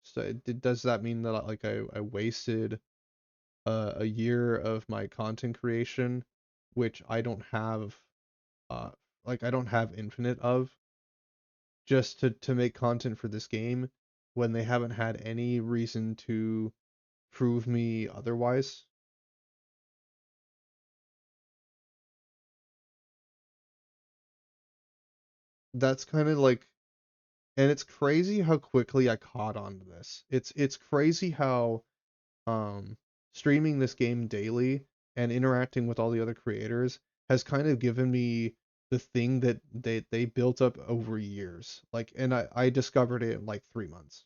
So does that mean that like I wasted a year of my content creation, which I don't have, uh like I don't have infinite of, just to make content for this game when they haven't had any reason to prove me otherwise? That's kind of like, and it's crazy how quickly I caught on to this. It's crazy how um streaming this game daily and interacting with all the other creators has kind of given me the thing that they built up over years. Like, and I discovered it in like 3 months.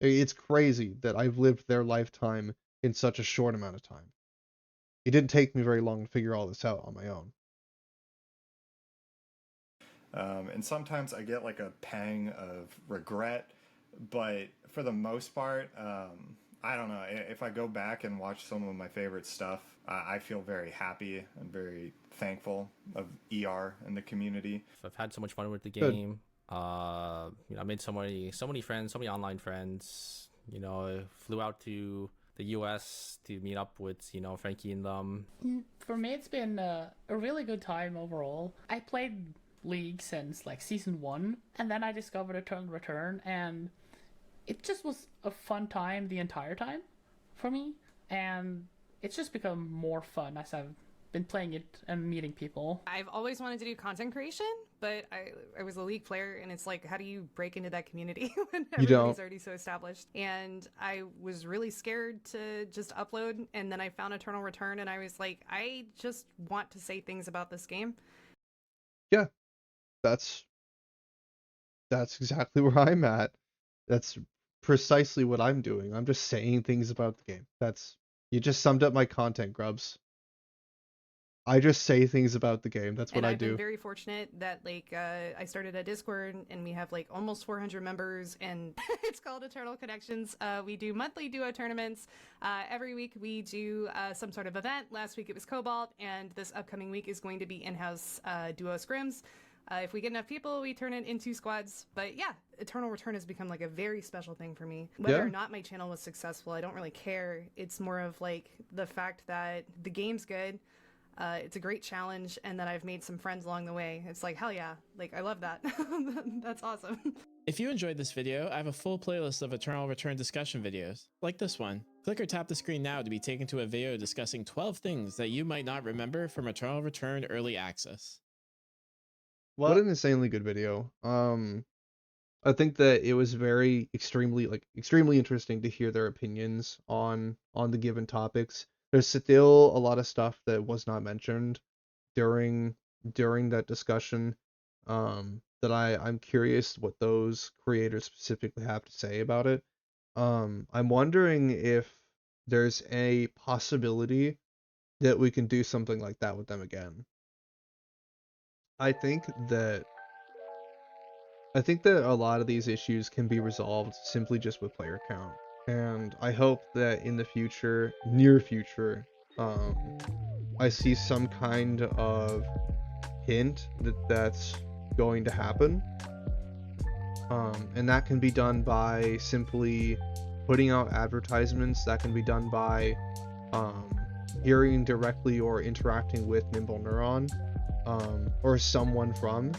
It's crazy that I've lived their lifetime in such a short amount of time. It didn't take me very long to figure all this out on my own. And sometimes I get like a pang of regret, but for the most part, I don't know. If I go back and watch some of my favorite stuff, I feel very happy and very thankful of ER and the community. I've had so much fun with the Good. game. I made so many friends, so many online friends. Flew out to the US to meet up with Frankie and them. For me, it's been a really good time overall. I played League since like season 1, and then I discovered Eternal Return, and it just was a fun time the entire time for me, and it's just become more fun as I've been playing it and meeting people. I've always wanted to do content creation, but I was a League player, and it's like, how do you break into that community when everybody's already so established? And I was really scared to just upload, and then I found Eternal Return, and I was like, I just want to say things about this game. Yeah, that's exactly where I'm at. That's precisely what I'm doing. I'm just saying things about the game. You just summed up my content, Grubs. I just say things about the game. That's what And I I've do. been very fortunate that I started a Discord, and we have like almost 400 members, and it's called Eternal Connections. We do monthly duo tournaments. Every week we do some sort of event. Last week it was Cobalt, and this upcoming week is going to be in-house duo scrims. If we get enough people, we turn it into squads. But yeah, Eternal Return has become like a very special thing for me. Whether or not my channel was successful, I don't really care. It's more of like the fact that the game's good. It's a great challenge, and that I've made some friends along the way. It's like, hell yeah. Like, I love that. That's awesome. If you enjoyed this video, I have a full playlist of Eternal Return discussion videos, like this one. Click or tap the screen now to be taken to a video discussing 12 things that you might not remember from Eternal Return Early Access. What an insanely good video. I think that it was extremely interesting to hear their opinions on the given topics. There's still a lot of stuff that was not mentioned during that discussion, that I'm curious what those creators specifically have to say about it. I'm wondering if there's a possibility that we can do something like that with them again. I think that a lot of these issues can be resolved simply just with player count. And I hope that in the future, near future, I see some kind of hint that that's going to happen. And that can be done by simply putting out advertisements. That can be done by hearing directly or interacting with Nimble Neuron, or someone from,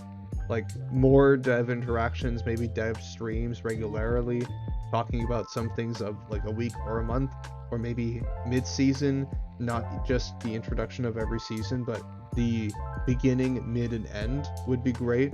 like, more dev interactions, maybe dev streams regularly, talking about some things of like a week or a month, or maybe mid-season, not just the introduction of every season, but the beginning, mid, and end would be great.